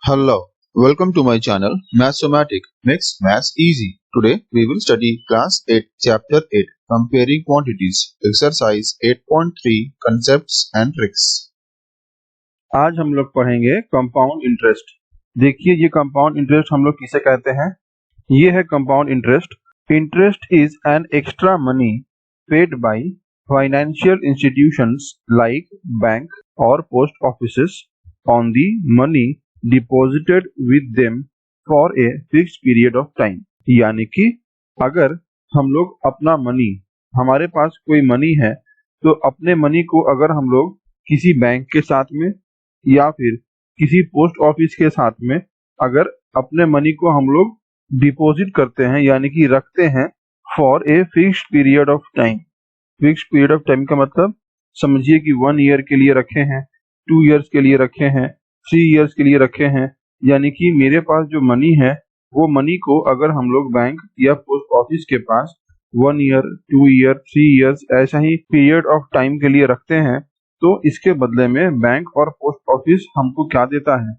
Hello, welcome to my channel Mathsomatic makes maths easy. Today we will study class 8 chapter 8 comparing quantities exercise 8.3 concepts and tricks. आज हम लोग पढ़ेंगे compound interest. देखिए ये compound interest हम लोग किसे कहते हैं। ये है compound interest. Interest is an extra money paid by financial institutions like bank और post offices on the money deposited with them for a fixed period of time. यानी कि अगर हम लोग अपना मनी, हमारे पास कोई मनी है तो अपने मनी को अगर हम लोग किसी बैंक के साथ में या फिर किसी पोस्ट ऑफिस के साथ में अगर अपने मनी को हम लोग डिपॉजिट करते हैं यानी कि रखते हैं for a fixed period of time. Fixed period of time का मतलब समझिए कि 1 ईयर के लिए रखे हैं, 2 इयर्स के लिए रखे हैं, 3 इयर्स के लिए रखे हैं। यानी कि मेरे पास जो मनी है वो मनी को अगर हम लोग बैंक या पोस्ट ऑफिस के पास 1 ईयर, 2 ईयर, 3 इयर्स ऐसा ही पीरियड ऑफ टाइम के लिए रखते हैं तो इसके बदले में बैंक और पोस्ट ऑफिस हमको क्या देता है,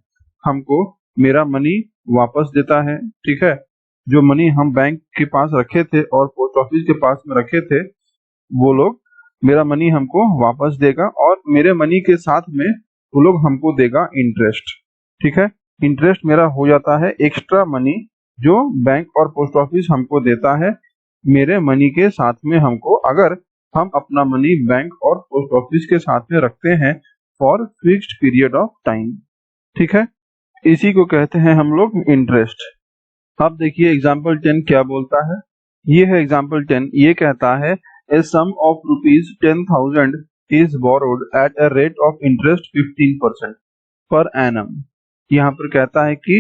हमको मेरा मनी वापस देता है। ठीक है, जो मनी हम बैंक के पास रखे थे और पोस्ट ऑफिस के पास में रखे थे वो लोग मेरा मनी हमको वापस देगा और मेरे मनी के साथ में वो लोग हमको देगा इंटरेस्ट। ठीक है, इंटरेस्ट मेरा हो जाता है एक्स्ट्रा मनी जो बैंक और पोस्ट ऑफिस हमको देता है मेरे मनी के साथ में हमको, अगर हम अपना मनी बैंक और पोस्ट ऑफिस के साथ में रखते हैं for fixed period of time. ठीक है, इसी को कहते हैं हम लोग इंटरेस्ट। अब देखिए एग्जांपल 10 क्या बोलता है। ये है एग्जांपल 10। ये कहता है a sum of rupees 10,000 is borrowed at a rate of interest 15% per annum. यहाँ पर कहता है कि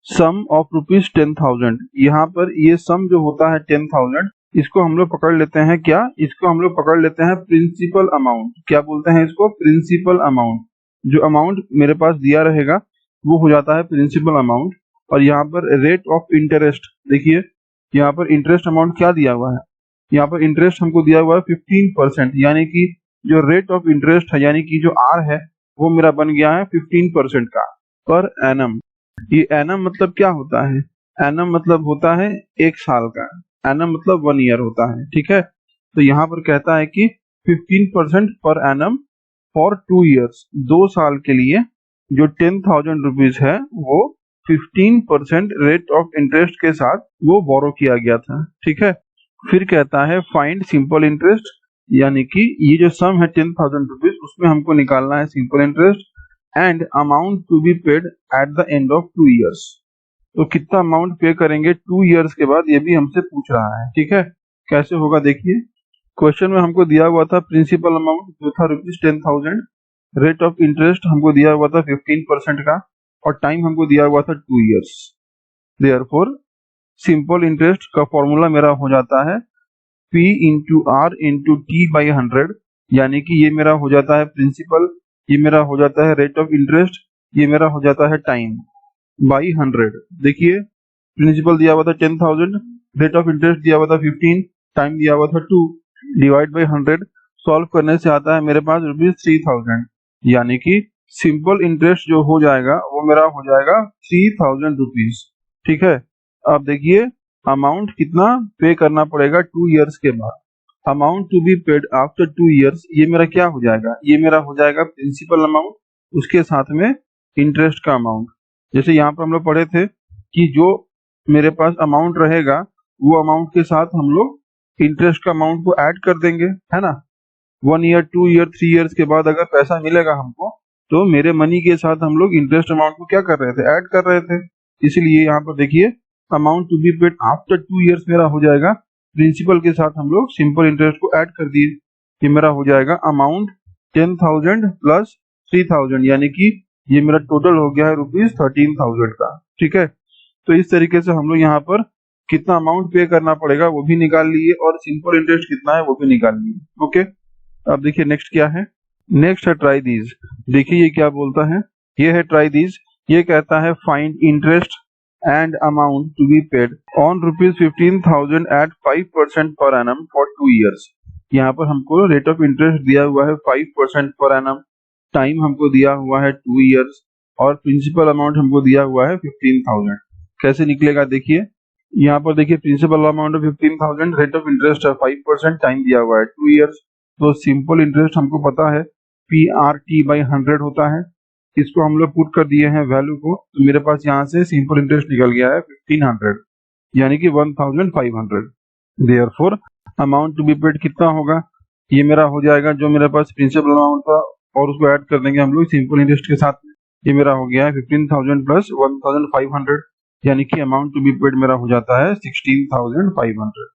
सम ऑफ रुपीज 10,000, यहाँ पर ये सम जो होता है 10,000 इसको हम लोग पकड़ लेते हैं क्या, इसको हम लोग पकड़ लेते हैं प्रिंसिपल अमाउंट। क्या बोलते हैं इसको? Principal amount. जो अमाउंट मेरे पास दिया रहेगा वो हो जाता है प्रिंसिपल अमाउंट। और यहाँ पर रेट ऑफ इंटरेस्ट, देखिए यहाँ पर इंटरेस्ट अमाउंट क्या दिया हुआ है, यहाँ पर इंटरेस्ट हमको दिया हुआ है 15%। यानी कि जो रेट ऑफ इंटरेस्ट है यानी कि जो आर है वो मेरा बन गया है 15% का पर एनम। ये एनम मतलब क्या होता है? एनम मतलब होता है 1 साल का, एनम मतलब 1 ईयर होता है। ठीक है, तो यहाँ पर कहता है कि 15% पर एनम फॉर 2 इयर्स, 2 साल के लिए जो 10,000 रुपीज है वो 15% रेट ऑफ इंटरेस्ट के साथ वो बोरो किया गया था। ठीक है, फिर कहता है फाइंड सिंपल इंटरेस्ट, यानी कि ये जो सम है 10,000 रुपीज उसमें हमको निकालना है simple interest and amount to be paid at the end of 2 years. तो कितना अमाउंट पे करेंगे 2 इयर्स के बाद, ये भी हमसे पूछ रहा है। ठीक है, कैसे होगा देखिए, क्वेश्चन में हमको दिया हुआ था प्रिंसिपल अमाउंट जो था रुपीज 10,000, रेट ऑफ इंटरेस्ट हमको दिया हुआ था 15% का और टाइम हमको दिया हुआ था 2 इयर्स। देयरफॉर सिंपल इंटरेस्ट का फॉर्मूला मेरा हो जाता है P into R into T by 100। यानी कि ये मेरा हो जाता है प्रिंसिपल, ये मेरा हो जाता है रेट ऑफ इंटरेस्ट, ये मेरा हो जाता है टाइम बाई 100। देखिए प्रिंसिपल दिया हुआ था 10,000, रेट ऑफ इंटरेस्ट दिया हुआ था 15, टाइम दिया हुआ था 2, डिवाइड बाई 100, सॉल्व करने से आता है मेरे पास रुपीज 3,000। यानी कि सिंपल इंटरेस्ट जो हो जाएगा वो मेरा हो जाएगा 3,000 रुपीज। ठीक है, अब देखिए अमाउंट कितना पे करना पड़ेगा 2 इयर्स के बाद। Amount to be paid after 2 years, ये मेरा क्या हो जाएगा, ये मेरा हो जाएगा प्रिंसिपल अमाउंट उसके साथ में इंटरेस्ट का अमाउंट। जैसे यहाँ पर हम लोग पढ़े थे कि जो मेरे पास अमाउंट रहेगा वो अमाउंट के साथ हम लोग इंटरेस्ट का अमाउंट को ऐड कर देंगे, है ना। 1 ईयर, 2 ईयर, 3 इयर्स के बाद अगर पैसा मिलेगा हमको तो मेरे मनी के साथ हम लोग इंटरेस्ट अमाउंट को क्या कर रहे थे, ऐड कर रहे थे। इसलिए यहाँ पर देखिए amount to be paid after 2 years मेरा हो जाएगा प्रिंसिपल के साथ हम लोग सिंपल इंटरेस्ट को ऐड कर दिए। ये मेरा हो जाएगा अमाउंट 10,000 प्लस 3,000, यानी कि ये मेरा टोटल हो गया है रुपीज 13,000 का। ठीक है, तो इस तरीके से हम लोग यहाँ पर कितना अमाउंट पे करना पड़ेगा वो भी निकाल लिए और सिंपल इंटरेस्ट कितना है वो भी निकाल लिए। ओके, अब देखिए नेक्स्ट क्या है। नेक्स्ट है ट्राई दीज। देखिए ये क्या बोलता है, ये है ट्राई दीज। ये कहता है find interest and amount to be paid on rupees 15,000 at 5% per annum for 2 years. यहाँ पर हमको रेट ऑफ इंटरेस्ट दिया हुआ है 5% पर एनम, टाइम हमको दिया हुआ है 2 इयर्स और प्रिंसिपल अमाउंट हमको दिया हुआ है 15,000। कैसे निकलेगा देखिए, यहाँ पर देखिए principal amount of 15,000, rate of interest 5%, time दिया हुआ है 2 इयर्स। तो सिंपल इंटरेस्ट हमको पता है PRT/100 होता है, इसको हम लोग पुट कर दिए हैं वैल्यू को, तो मेरे पास यहाँ से सिंपल इंटरेस्ट निकल गया है 1500 यानी कि 1500। Therefore amount to be paid कितना होगा, ये मेरा हो जाएगा जो मेरे पास प्रिंसिपल अमाउंट था और उसको ऐड कर देंगे हम लोग सिंपल इंटरेस्ट के साथ में। ये मेरा हो गया है 15,000 प्लस 1500 यानी कि अमाउंट टू बी पेड मेरा हो जाता है 16,500।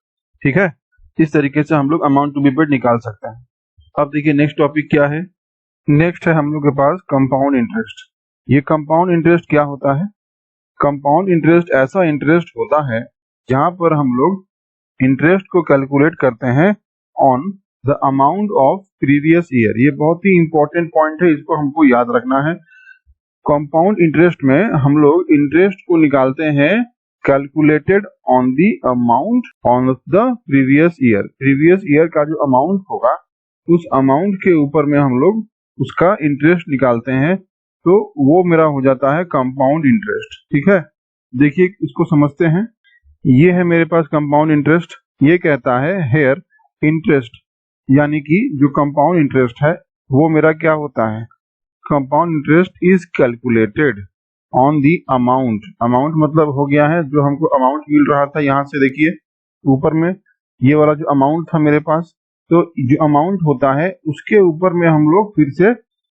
ठीक है, इस तरीके से हम लोग अमाउंट टू बी पेड निकाल सकते हैं। अब देखिए नेक्स्ट टॉपिक क्या है। नेक्स्ट है हम लोग के पास कंपाउंड इंटरेस्ट। ये कंपाउंड इंटरेस्ट क्या होता है? कंपाउंड इंटरेस्ट ऐसा इंटरेस्ट होता है जहां पर हम लोग इंटरेस्ट को कैलकुलेट करते हैं on the amount of previous year. ये बहुत ही इंपॉर्टेंट पॉइंट है, इसको हमको याद रखना है। कंपाउंड इंटरेस्ट में हम लोग इंटरेस्ट को निकालते हैं calculated on the amount on the previous year. Previous year का जो अमाउंट होगा उस अमाउंट के ऊपर में हम लोग उसका इंटरेस्ट निकालते हैं, तो वो मेरा हो जाता है कंपाउंड इंटरेस्ट। ठीक है, देखिए इसको समझते हैं। ये है मेरे पास कंपाउंड इंटरेस्ट। ये कहता है हेयर इंटरेस्ट, यानी कि जो कंपाउंड इंटरेस्ट है वो मेरा क्या होता है, compound interest is calculated on the amount. Amount मतलब हो गया है जो हमको अमाउंट मिल रहा था, यहाँ से देखिए ऊपर में ये वाला जो अमाउंट था मेरे पास, तो जो अमाउंट होता है उसके ऊपर में हम लोग फिर से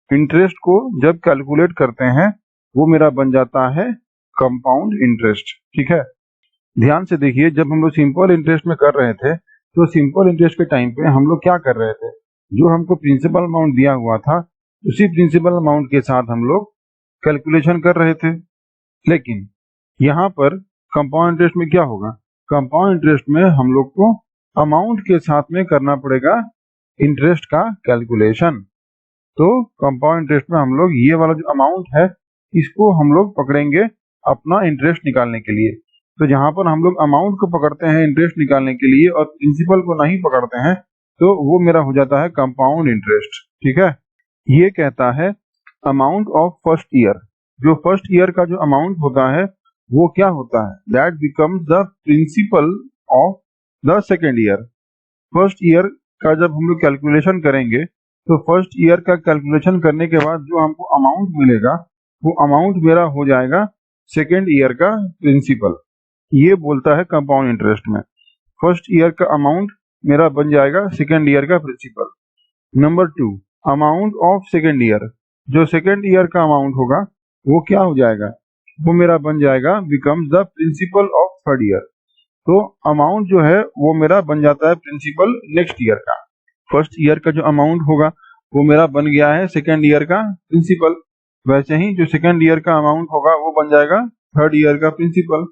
इंटरेस्ट को जब कैलकुलेट करते हैं वो मेरा बन जाता है कंपाउंड इंटरेस्ट। ठीक है, ध्यान से देखिए, जब हम लोग सिंपल इंटरेस्ट में कर रहे थे तो सिंपल इंटरेस्ट के टाइम पे हम लोग क्या कर रहे थे, जो हमको प्रिंसिपल अमाउंट दिया हुआ था उसी प्रिंसिपल अमाउंट के साथ हम लोग कैलकुलेशन कर रहे थे। लेकिन यहाँ पर कंपाउंड इंटरेस्ट में क्या होगा, कंपाउंड इंटरेस्ट में हम लोग को अमाउंट के साथ में करना पड़ेगा इंटरेस्ट का कैलकुलेशन। तो कंपाउंड इंटरेस्ट में हम लोग ये वाला जो अमाउंट है इसको हम लोग पकड़ेंगे अपना इंटरेस्ट निकालने के लिए। तो जहां पर हम लोग अमाउंट को पकड़ते हैं इंटरेस्ट निकालने के लिए और प्रिंसिपल को नहीं पकड़ते हैं तो वो मेरा हो जाता है कंपाउंड इंटरेस्ट। ठीक है, ये कहता है अमाउंट ऑफ फर्स्ट ईयर। जो फर्स्ट ईयर का जो अमाउंट होता है वो क्या होता है, that becomes the principal of the second year. First year का जब हम लोग कैलकुलेशन करेंगे तो फर्स्ट ईयर का कैलकुलेशन करने के बाद जो हमको अमाउंट मिलेगा वो अमाउंट मेरा हो जाएगा सेकेंड ईयर का प्रिंसिपल। ये बोलता है कंपाउंड इंटरेस्ट में फर्स्ट ईयर का अमाउंट मेरा बन जाएगा सेकेंड ईयर का principal. Number 2, amount of second year. जो सेकेंड ईयर का अमाउंट होगा वो क्या हो जाएगा, वो मेरा बन जाएगा becomes the principal of third year. तो अमाउंट जो है वो मेरा बन जाता है प्रिंसिपल नेक्स्ट ईयर का। फर्स्ट ईयर का जो अमाउंट होगा वो मेरा बन गया है सेकेंड ईयर का प्रिंसिपल, वैसे ही जो सेकेंड ईयर का अमाउंट होगा वो बन जाएगा थर्ड ईयर का प्रिंसिपल।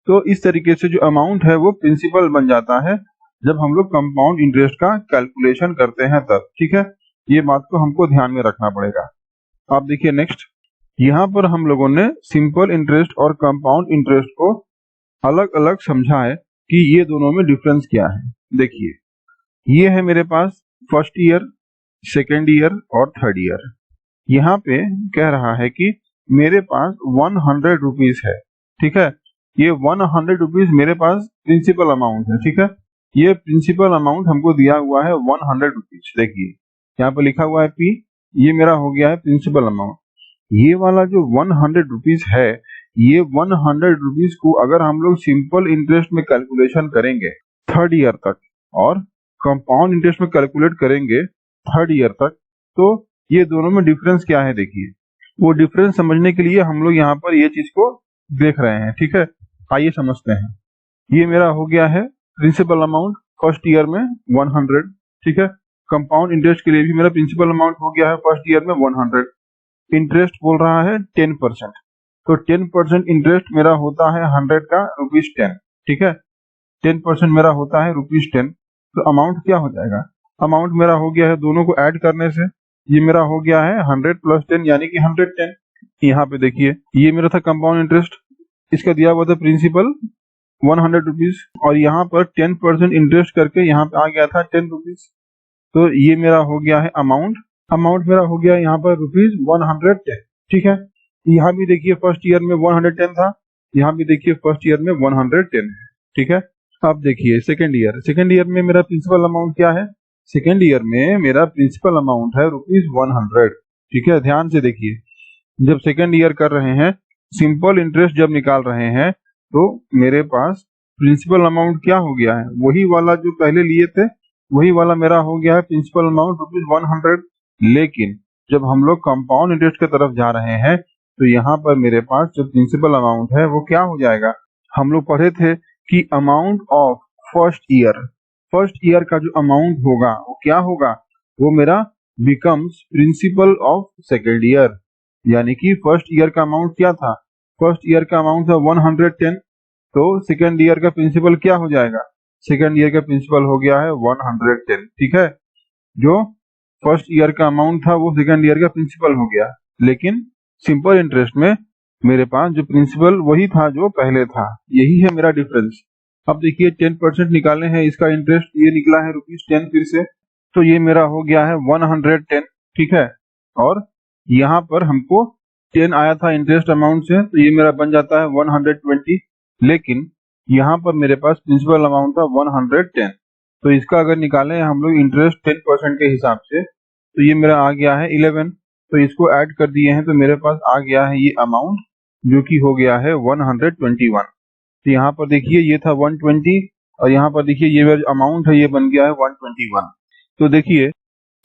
तो इस तरीके से जो अमाउंट है वो प्रिंसिपल बन जाता है जब हम लोग कंपाउंड इंटरेस्ट का कैलकुलेशन करते हैं तब। ठीक है, ये बात को हमको ध्यान में रखना पड़ेगा। आप देखिए नेक्स्ट, यहाँ पर हम लोगों ने सिंपल इंटरेस्ट और कंपाउंड इंटरेस्ट को अलग अलग समझा है कि ये दोनों में डिफरेंस क्या है। देखिए ये है मेरे पास फर्स्ट ईयर, सेकेंड ईयर और थर्ड ईयर। यहाँ पे कह रहा है कि मेरे पास 100 रुपीज है। ठीक है, ये 100 रुपीज मेरे पास प्रिंसिपल अमाउंट है। ठीक है, ये प्रिंसिपल अमाउंट हमको दिया हुआ है 100 रुपीज। देखिए यहाँ पे लिखा हुआ है P, ये मेरा हो गया है प्रिंसिपल अमाउंट। ये वाला जो 100 रुपीज है, ये 100 रुपीज को अगर हम लोग सिंपल इंटरेस्ट में कैलकुलेशन करेंगे थर्ड ईयर तक और कंपाउंड इंटरेस्ट में कैलकुलेट करेंगे थर्ड ईयर तक, तो ये दोनों में डिफरेंस क्या है देखिए। वो डिफरेंस समझने के लिए हम लोग यहाँ पर ये चीज को देख रहे हैं। ठीक है, आइए समझते हैं। ये मेरा हो गया है प्रिंसिपल अमाउंट फर्स्ट ईयर में 100। ठीक है, कंपाउंड इंटरेस्ट के लिए भी मेरा प्रिंसिपल अमाउंट हो गया है फर्स्ट ईयर में 100। इंटरेस्ट बोल रहा है 10%, तो 10% इंटरेस्ट मेरा होता है 100 का ₹10। ठीक है, 10% मेरा होता है ₹10। तो अमाउंट क्या हो जाएगा, अमाउंट मेरा हो गया है दोनों को ऐड करने से ये मेरा हो गया है 100 + 10 यानी कि 110। यहाँ पे देखिए ये मेरा था कंपाउंड इंटरेस्ट, इसका दिया हुआ था प्रिंसिपल 100 रुपीज और यहाँ पर 10% इंटरेस्ट करके यहाँ पे आ गया था 10 रुपीज। तो ये मेरा हो गया है अमाउंट, अमाउंट मेरा हो गया यहाँ पर ₹110। ठीक है, यहाँ भी देखिए फर्स्ट ईयर में 110 था, यहाँ भी देखिए फर्स्ट ईयर में 110 है। ठीक है, अब देखिए सेकेंड ईयर में मेरा प्रिंसिपल अमाउंट क्या है? सेकेंड ईयर में मेरा प्रिंसिपल अमाउंट है ₹100। ठीक है, ध्यान से देखिए, जब सेकेंड ईयर कर रहे हैं, सिंपल इंटरेस्ट जब निकाल रहे हैं, तो मेरे पास प्रिंसिपल अमाउंट क्या हो गया है? वही वाला जो पहले लिए थे, वही वाला मेरा हो गया है प्रिंसिपल अमाउंट ₹100। लेकिन जब हम लोग कंपाउंड इंटरेस्ट की तरफ जा रहे हैं, तो यहाँ पर मेरे पास जो प्रिंसिपल अमाउंट है वो क्या हो जाएगा? हम लोग पढ़े थे कि अमाउंट ऑफ फर्स्ट ईयर का जो अमाउंट होगा वो क्या होगा? वो मेरा becomes principle of second year. यानी कि फर्स्ट ईयर का अमाउंट क्या था? फर्स्ट ईयर का अमाउंट था 110, तो सेकेंड ईयर का प्रिंसिपल क्या हो जाएगा? सेकेंड ईयर का प्रिंसिपल हो गया है 110। ठीक है, जो फर्स्ट ईयर का अमाउंट था वो सेकेंड ईयर का प्रिंसिपल हो गया, लेकिन सिंपल इंटरेस्ट में मेरे पास जो प्रिंसिपल वही था जो पहले था। यही है मेरा डिफरेंस। अब देखिए 10% निकालने हैं, इसका इंटरेस्ट ये निकला है ₹10 फिर से, तो ये मेरा हो गया है 110। ठीक है, और यहाँ पर हमको 10 आया था इंटरेस्ट अमाउंट से, तो ये मेरा बन जाता है 120। लेकिन यहाँ पर मेरे पास प्रिंसिपल अमाउंट था 110, तो इसका अगर निकालें हम लोग इंटरेस्ट 10% के हिसाब से, तो ये मेरा आ गया है 11। तो इसको ऐड कर दिए हैं, तो मेरे पास आ गया है ये अमाउंट, जो कि हो गया है 121। तो यहाँ पर देखिए ये था 120, और यहाँ पर देखिए ये मेरा अमाउंट है ये बन गया है 121। तो देखिए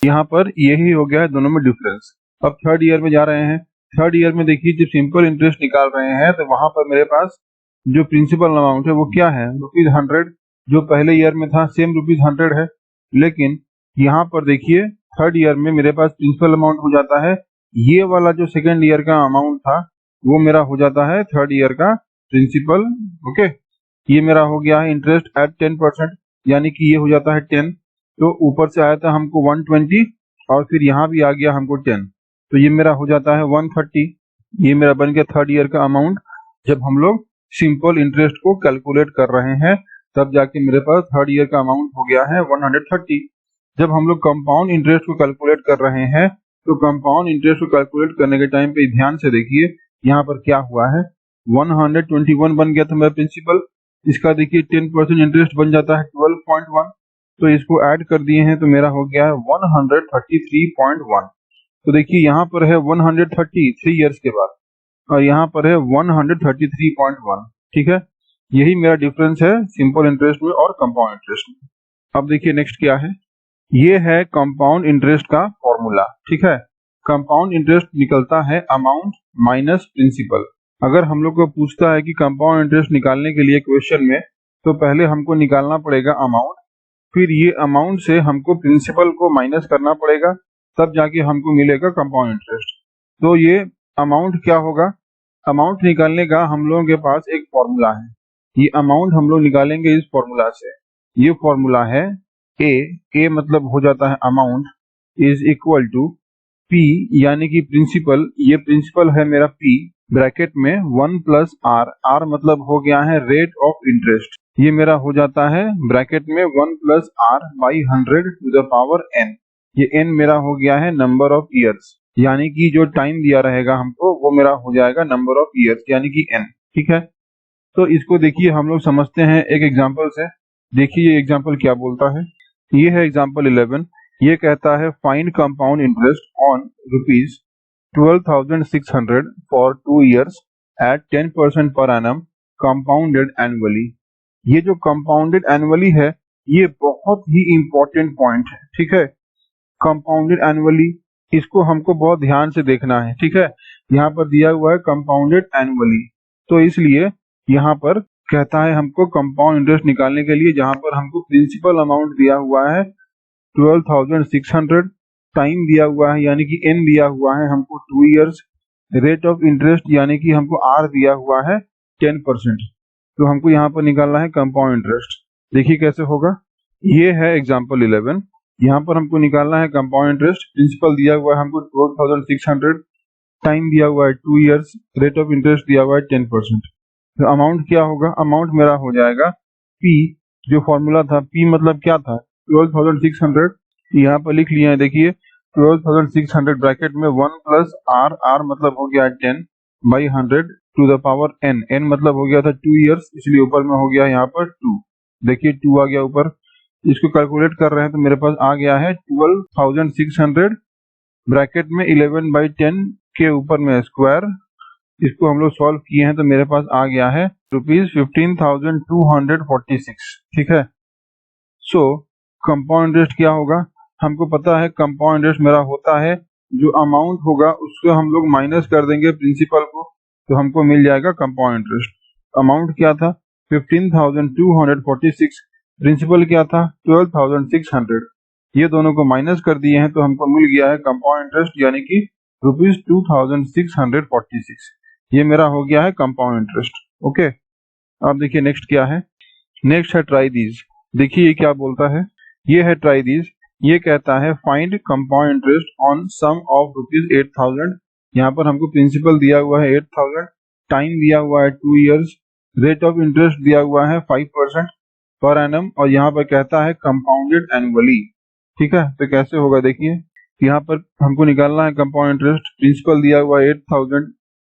यहाँ पर यही हो गया है दोनों में डिफरेंस। अब थर्ड ईयर में जा रहे हैं। थर्ड ईयर में देखिए जब सिंपल इंटरेस्ट निकाल रहे हैं, तो वहां पर मेरे पास जो प्रिंसिपल अमाउंट है वो क्या है? ₹100। जो पहले ईयर में था सेम ₹100 है। लेकिन यहाँ पर देखिए थर्ड ईयर में मेरे पास प्रिंसिपल अमाउंट हो जाता है, ये वाला जो सेकेंड ईयर का अमाउंट था वो मेरा हो जाता है थर्ड ईयर का प्रिंसिपल। ओके, ये मेरा हो गया है इंटरेस्ट एट 10%, यानी कि ये हो जाता है 10। तो ऊपर से आया था हमको 120, और फिर यहाँ भी आ गया हमको 10, तो ये मेरा हो जाता है 130। ये मेरा बन गया थर्ड ईयर का अमाउंट। जब हम लोग सिंपल इंटरेस्ट को कैलकुलेट कर रहे हैं, तब जाके मेरे पास थर्ड ईयर का अमाउंट हो गया है 130। जब हम लोग कंपाउंड इंटरेस्ट को कैलकुलेट कर रहे हैं, तो कंपाउंड इंटरेस्ट को कैलकुलेट करने के टाइम पे ध्यान से देखिए यहाँ पर क्या हुआ है। 121 बन गया था मेरा प्रिंसिपल, इसका देखिए 10% इंटरेस्ट बन जाता है 12.1, तो इसको ऐड कर दिए हैं, तो मेरा हो गया है 133.1। तो देखिए यहाँ पर है 130 3 इयर्स के बाद, और यहाँ पर है 133.1। ठीक है, यही मेरा डिफरेंस है सिंपल इंटरेस्ट में और कंपाउंड इंटरेस्ट में। अब देखिए नेक्स्ट क्या है, ये है कंपाउंड इंटरेस्ट का फॉर्मूला। ठीक है, कंपाउंड इंटरेस्ट निकलता है अमाउंट माइनस प्रिंसिपल। अगर हम लोग को पूछता है कि कंपाउंड इंटरेस्ट निकालने के लिए क्वेश्चन में, तो पहले हमको निकालना पड़ेगा अमाउंट, फिर ये अमाउंट से हमको प्रिंसिपल को माइनस करना पड़ेगा, तब जाके हमको मिलेगा कंपाउंड इंटरेस्ट। तो ये अमाउंट क्या होगा? अमाउंट निकालने का हम लोगों के पास एक फॉर्मूला है। ये अमाउंट हम लोग निकालेंगे इस फॉर्मूला से। ये फॉर्मूला है ए मतलब हो जाता है amount, is equal to P, यानी कि प्रिंसिपल, ये प्रिंसिपल है मेरा पी, ब्रैकेट में 1 प्लस आर मतलब हो गया है रेट ऑफ इंटरेस्ट। ये मेरा हो जाता है ब्रैकेट में 1 plus R by 100 to the power n. ये एन मेरा हो गया है नंबर ऑफ ईयर्स, यानी कि जो टाइम दिया रहेगा हमको वो मेरा हो जाएगा नंबर ऑफ ईयर्स, यानी कि एन। ठीक है, तो इसको देखिए हम लोग समझते हैं एक एग्जांपल से। देखिए ये एग्जांपल क्या बोलता है, ये है एग्जांपल 11। ये कहता है find compound interest on ₹12,600 for 2 years at 10% per annum compounded annually. ये जो कंपाउंडेड एनुअली है ये बहुत ही इंपॉर्टेंट पॉइंट है। ठीक है, कंपाउंडेड एनुअली, इसको हमको बहुत ध्यान से देखना है। ठीक है, यहाँ पर दिया हुआ है कंपाउंडेड एनुअली, तो इसलिए यहाँ पर कहता है हमको कंपाउंड इंटरेस्ट निकालने के लिए, जहाँ पर हमको प्रिंसिपल अमाउंट दिया हुआ है 12,600, टाइम दिया हुआ है यानी कि एन दिया हुआ है हमको 2 इयर्स, रेट ऑफ इंटरेस्ट यानी कि हमको आर दिया हुआ है 10%। तो हमको यहाँ पर निकालना है कंपाउंड इंटरेस्ट। देखिए कैसे होगा, ये है एग्जांपल 11। यहाँ पर हमको निकालना है कंपाउंड इंटरेस्ट। प्रिंसिपल दिया हुआ है हमको 12,600, टाइम दिया हुआ है 2 इयर्स, रेट ऑफ इंटरेस्ट दिया हुआ है 10%। तो अमाउंट क्या होगा? अमाउंट मेरा हो जाएगा पी, जो फॉर्मूला था पी मतलब क्या था 12,600, यहाँ पर लिख लिया है। देखिए 12,600 ब्रैकेट में 1 प्लस आर, आर मतलब हो गया 10, by 100 to the power n। n मतलब हो गया था 2 ईयर्स, इसलिए ऊपर में हो गया यहाँ पर 2। देखिए 2 आ गया ऊपर। इसको कैलकुलेट कर रहे हैं तो मेरे पास आ गया है 12,600 ब्रैकेट में 11/10 के ऊपर में स्क्वायर। इसको हम लोग सॉल्व किए हैं तो मेरे पास आ गया है ₹15,246। ठीक है। सो कंपाउंड इंटरेस्ट क्या होगा, हमको पता है कंपाउंड इंटरेस्ट मेरा होता है जो अमाउंट होगा उसको हम लोग माइनस कर देंगे प्रिंसिपल को, तो हमको मिल जाएगा कंपाउंड इंटरेस्ट। अमाउंट क्या था 15,246, प्रिंसिपल क्या था 12,600। ये दोनों को माइनस कर दिए हैं तो हमको मिल गया है कंपाउंड इंटरेस्ट यानी कि ₹2,646। ये मेरा हो गया है कंपाउंड इंटरेस्ट। ओके, अब देखिए नेक्स्ट क्या है। नेक्स्ट है ट्राई दीज। देखिए ये क्या बोलता है, ये है ट्राई दीज। ये कहता है find compound interest on sum of ₹8,000। यहाँ पर हमको प्रिंसिपल दिया हुआ है 8,000, टाइम दिया हुआ है 2 इयर्स, रेट ऑफ इंटरेस्ट दिया हुआ है 5% पर एनम, और यहाँ पर कहता है कंपाउंडेड एनुअली। ठीक है, तो कैसे होगा देखिए, यहाँ पर हमको निकालना है कंपाउंड इंटरेस्ट। प्रिंसिपल दिया हुआ है 8,000,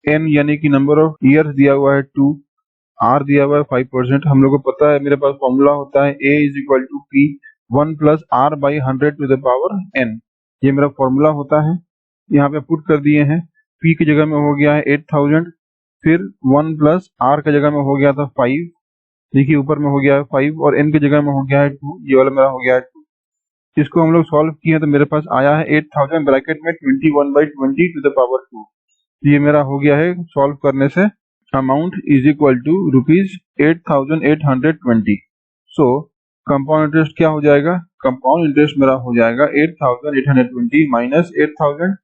एन यानी कि नंबर ऑफ ईयर्स दिया हुआ है 2, आर दिया हुआ है 5%। हम लोग को पता है मेरे पास फॉर्मूला होता है A is equal to P 1 plus R by 100 to the power n। ये मेरा फॉर्मूला होता है, यहाँ पे पुट कर दिए हैं। P की जगह में हो गया है 8,000, फिर 1 प्लस R की जगह में हो गया था 5, देखिए ऊपर में हो गया है 5, और n की जगह में हो गया है 2, ये वाला मेरा हो गया है 2। इसको हम लोग सॉल्व किए तो मेरे पास आया है 8,000 ब्रैकेट में 21/20 टू द पावर 2। ये मेरा हो गया है सॉल्व करने से amount is equal to ₹8,820। So compound interest क्या हो जाएगा, कंपाउंड इंटरेस्ट मेरा हो जाएगा 8,820 माइनस 8,000,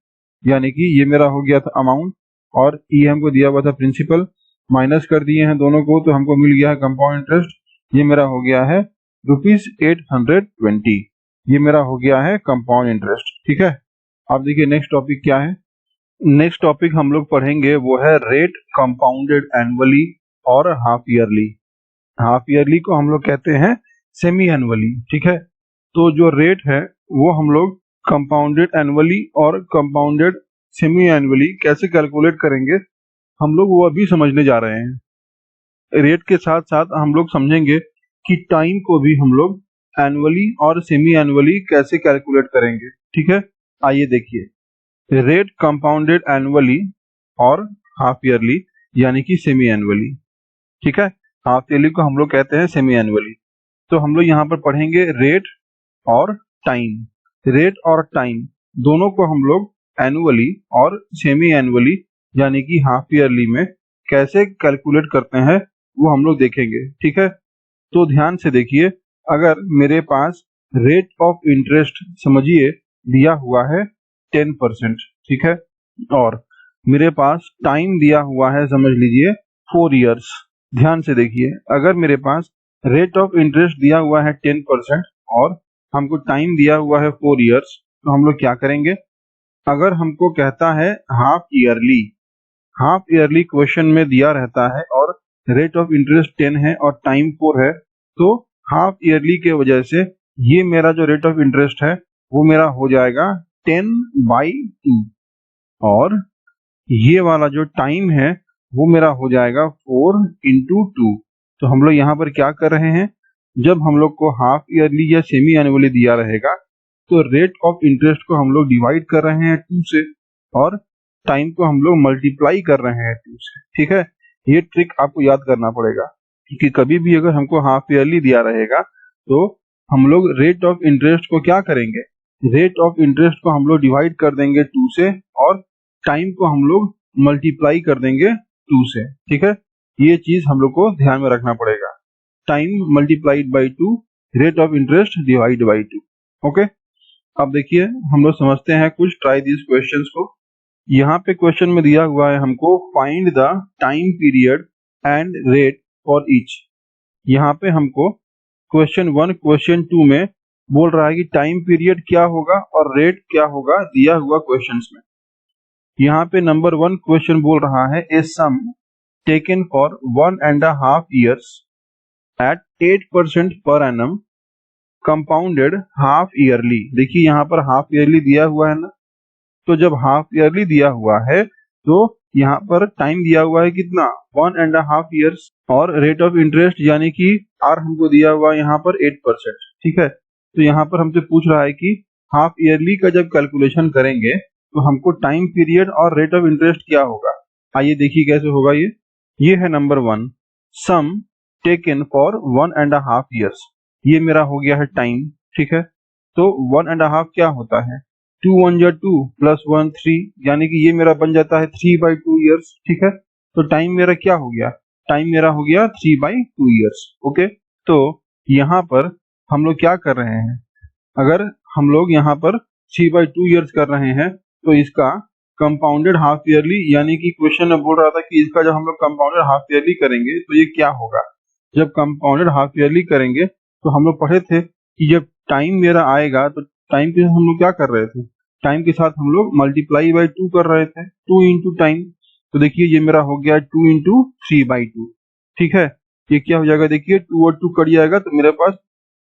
यानी कि ये मेरा हो गया था अमाउंट, और ये हमको दिया हुआ था प्रिंसिपल, माइनस कर दिए हैं दोनों को तो हमको मिल गया है कंपाउंड इंटरेस्ट। ये मेरा हो गया है ₹820। ये मेरा हो गया है कंपाउंड इंटरेस्ट। ठीक है, अब देखिए नेक्स्ट टॉपिक क्या है। नेक्स्ट टॉपिक हम लोग पढ़ेंगे वो है रेट कंपाउंडेड एनुअली और हाफ ईयरली। हाफ ईयरली को हम लोग कहते हैं सेमी एनुअली। ठीक है, तो जो रेट है वो हम लोग कंपाउंडेड एनुअली और कंपाउंडेड सेमी एनुअली कैसे कैलकुलेट करेंगे हम लोग वो अभी समझने जा रहे हैं। रेट के साथ साथ हम लोग समझेंगे कि टाइम को भी हम लोग एनुअली और सेमी एनुअली कैसे कैलकुलेट करेंगे। ठीक है, आइए देखिए। रेट कंपाउंडेड एनुअली और हाफ ईयरली यानी कि सेमी एनुअली। ठीक है, हाफ ईयरली को हम लोग कहते हैं सेमी एनुअली। तो हम लोग यहाँ पर पढ़ेंगे रेट और टाइम। रेट और टाइम दोनों को हम लोग एनुअली और सेमी एनुअली यानी कि हाफ ईयरली में कैसे कैलकुलेट करते हैं वो हम लोग देखेंगे। ठीक है, तो ध्यान से देखिए, अगर मेरे पास रेट ऑफ इंटरेस्ट समझिए दिया हुआ है 10%, ठीक है, और मेरे पास टाइम दिया हुआ है समझ लीजिए 4 इयर्स। ध्यान से देखिए, अगर मेरे पास रेट ऑफ इंटरेस्ट दिया हुआ है 10% और हमको टाइम दिया हुआ है 4 इयर्स, तो हम लोग क्या करेंगे, अगर हमको कहता है half yearly, half yearly question में दिया रहता है और रेट ऑफ इंटरेस्ट 10 है और टाइम 4 है, तो हाफ ईयरली के वजह से ये मेरा जो रेट ऑफ इंटरेस्ट है वो मेरा हो जाएगा 10/2, और ये वाला जो टाइम है वो मेरा हो जाएगा 4/2। तो हम लोग यहाँ पर क्या कर रहे हैं, जब हम लोग को हाफ ईयरली या सेमी एनुअली दिया रहेगा तो रेट ऑफ इंटरेस्ट को हम लोग डिवाइड कर रहे हैं 2 से और टाइम को हम लोग मल्टीप्लाई कर रहे हैं 2 से। ठीक है, ये ट्रिक आपको याद करना पड़ेगा कि कभी भी अगर हमको हाफ ईयरली दिया रहेगा तो हम लोग रेट ऑफ इंटरेस्ट को क्या करेंगे, रेट ऑफ इंटरेस्ट को हम लोग डिवाइड कर देंगे 2 से और टाइम को हम लोग मल्टीप्लाई कर देंगे 2 से। ठीक है, ये चीज हम लोग को ध्यान में रखना पड़ेगा, time multiplied by 2, rate of interest divide by 2। Okay, अब देखिए हम लोग समझते हैं कुछ ट्राई दिस क्वेश्चंस को। यहाँ पे क्वेश्चन में दिया हुआ है हमको find the time period and rate for each. यहाँ पे हमको क्वेश्चन 1 क्वेश्चन 2 में बोल रहा है कि टाइम पीरियड क्या होगा और रेट क्या होगा दिया हुआ क्वेश्चंस में। यहाँ पे नंबर 1 क्वेश्चन बोल रहा है a sum taken for 1.5 years at 8% per annum compounded half yearly. देखिए यहाँ पर हाफ ईयरली दिया हुआ है ना, तो जब हाफ ईयरली दिया हुआ है तो यहाँ पर टाइम दिया हुआ है कितना 1.5 ईयर्स और रेट ऑफ इंटरेस्ट यानी कि आर हमको दिया हुआ है यहाँ पर 8%। ठीक है, तो यहाँ पर हमसे पूछ रहा है कि हाफ ईयरली का जब कैलकुलेशन करेंगे तो हमको टाइम पीरियड और रेट ऑफ इंटरेस्ट क्या होगा। आइए देखिए कैसे होगा। ये है number 1, sum taken for 1.5 years. ये मेरा हो गया है टाइम। ठीक है, तो 1.5 क्या होता है 2 1 जा 2 प्लस 1 3, यानी कि ये मेरा बन जाता है 3/2 ईयर्स। ठीक है, तो टाइम मेरा क्या हो गया, टाइम मेरा हो गया 3/2 ईयर्स। ओके, तो यहाँ पर हम लोग क्या कर रहे हैं, अगर हम लोग यहाँ पर 3/2 ईयर्स कर रहे हैं तो इसका कंपाउंडेड हाफ ईयरली, यानी कि क्वेश्चन में बोल रहा था कि इसका जब हम लोग कंपाउंडेड हाफ ईयरली करेंगे तो ये क्या होगा। जब कंपाउंडेड हाफ ईयरली करेंगे तो हम लोग पढ़े थे कि जब टाइम मेरा आएगा तो टाइम के साथ हम लोग क्या कर रहे थे, टाइम के साथ हम लोग मल्टीप्लाई बाई 2 कर रहे थे, 2 इंटू टाइम। तो देखिए ये मेरा हो गया 2 इंटू 3/2। ठीक है, ये क्या हो जाएगा, देखिए 2 और 2 कट जाएगा तो मेरे पास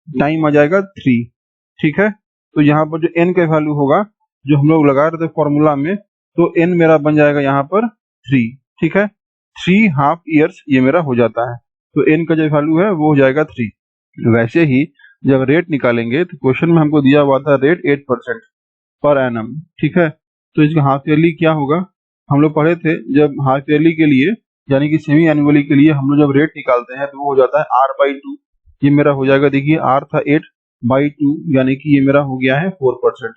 टाइम आ जाएगा 3। ठीक है, तो यहाँ पर जो n का वैल्यू होगा जो हम लोग लगा रहे थे फॉर्मूला में, तो n मेरा बन जाएगा यहाँ पर 3। ठीक है, 3 हाफ ईयर्स ये मेरा हो जाता है, तो n का जो वैल्यू है वो हो जाएगा 3। वैसे ही जब रेट निकालेंगे तो क्वेश्चन में हमको दिया हुआ था रेट 8% पर एनम। ठीक है, तो इसका हाफ ईयरली क्या होगा, हम लोग पढ़े थे जब हाफ ईयरली के लिए यानी कि सेमी एनुअली के लिए हम लोग जब रेट निकालते हैं तो वो हो जाता है r/2। ये मेरा हो जाएगा, देखिए r था 8/2 यानी कि ये मेरा हो गया है 4%।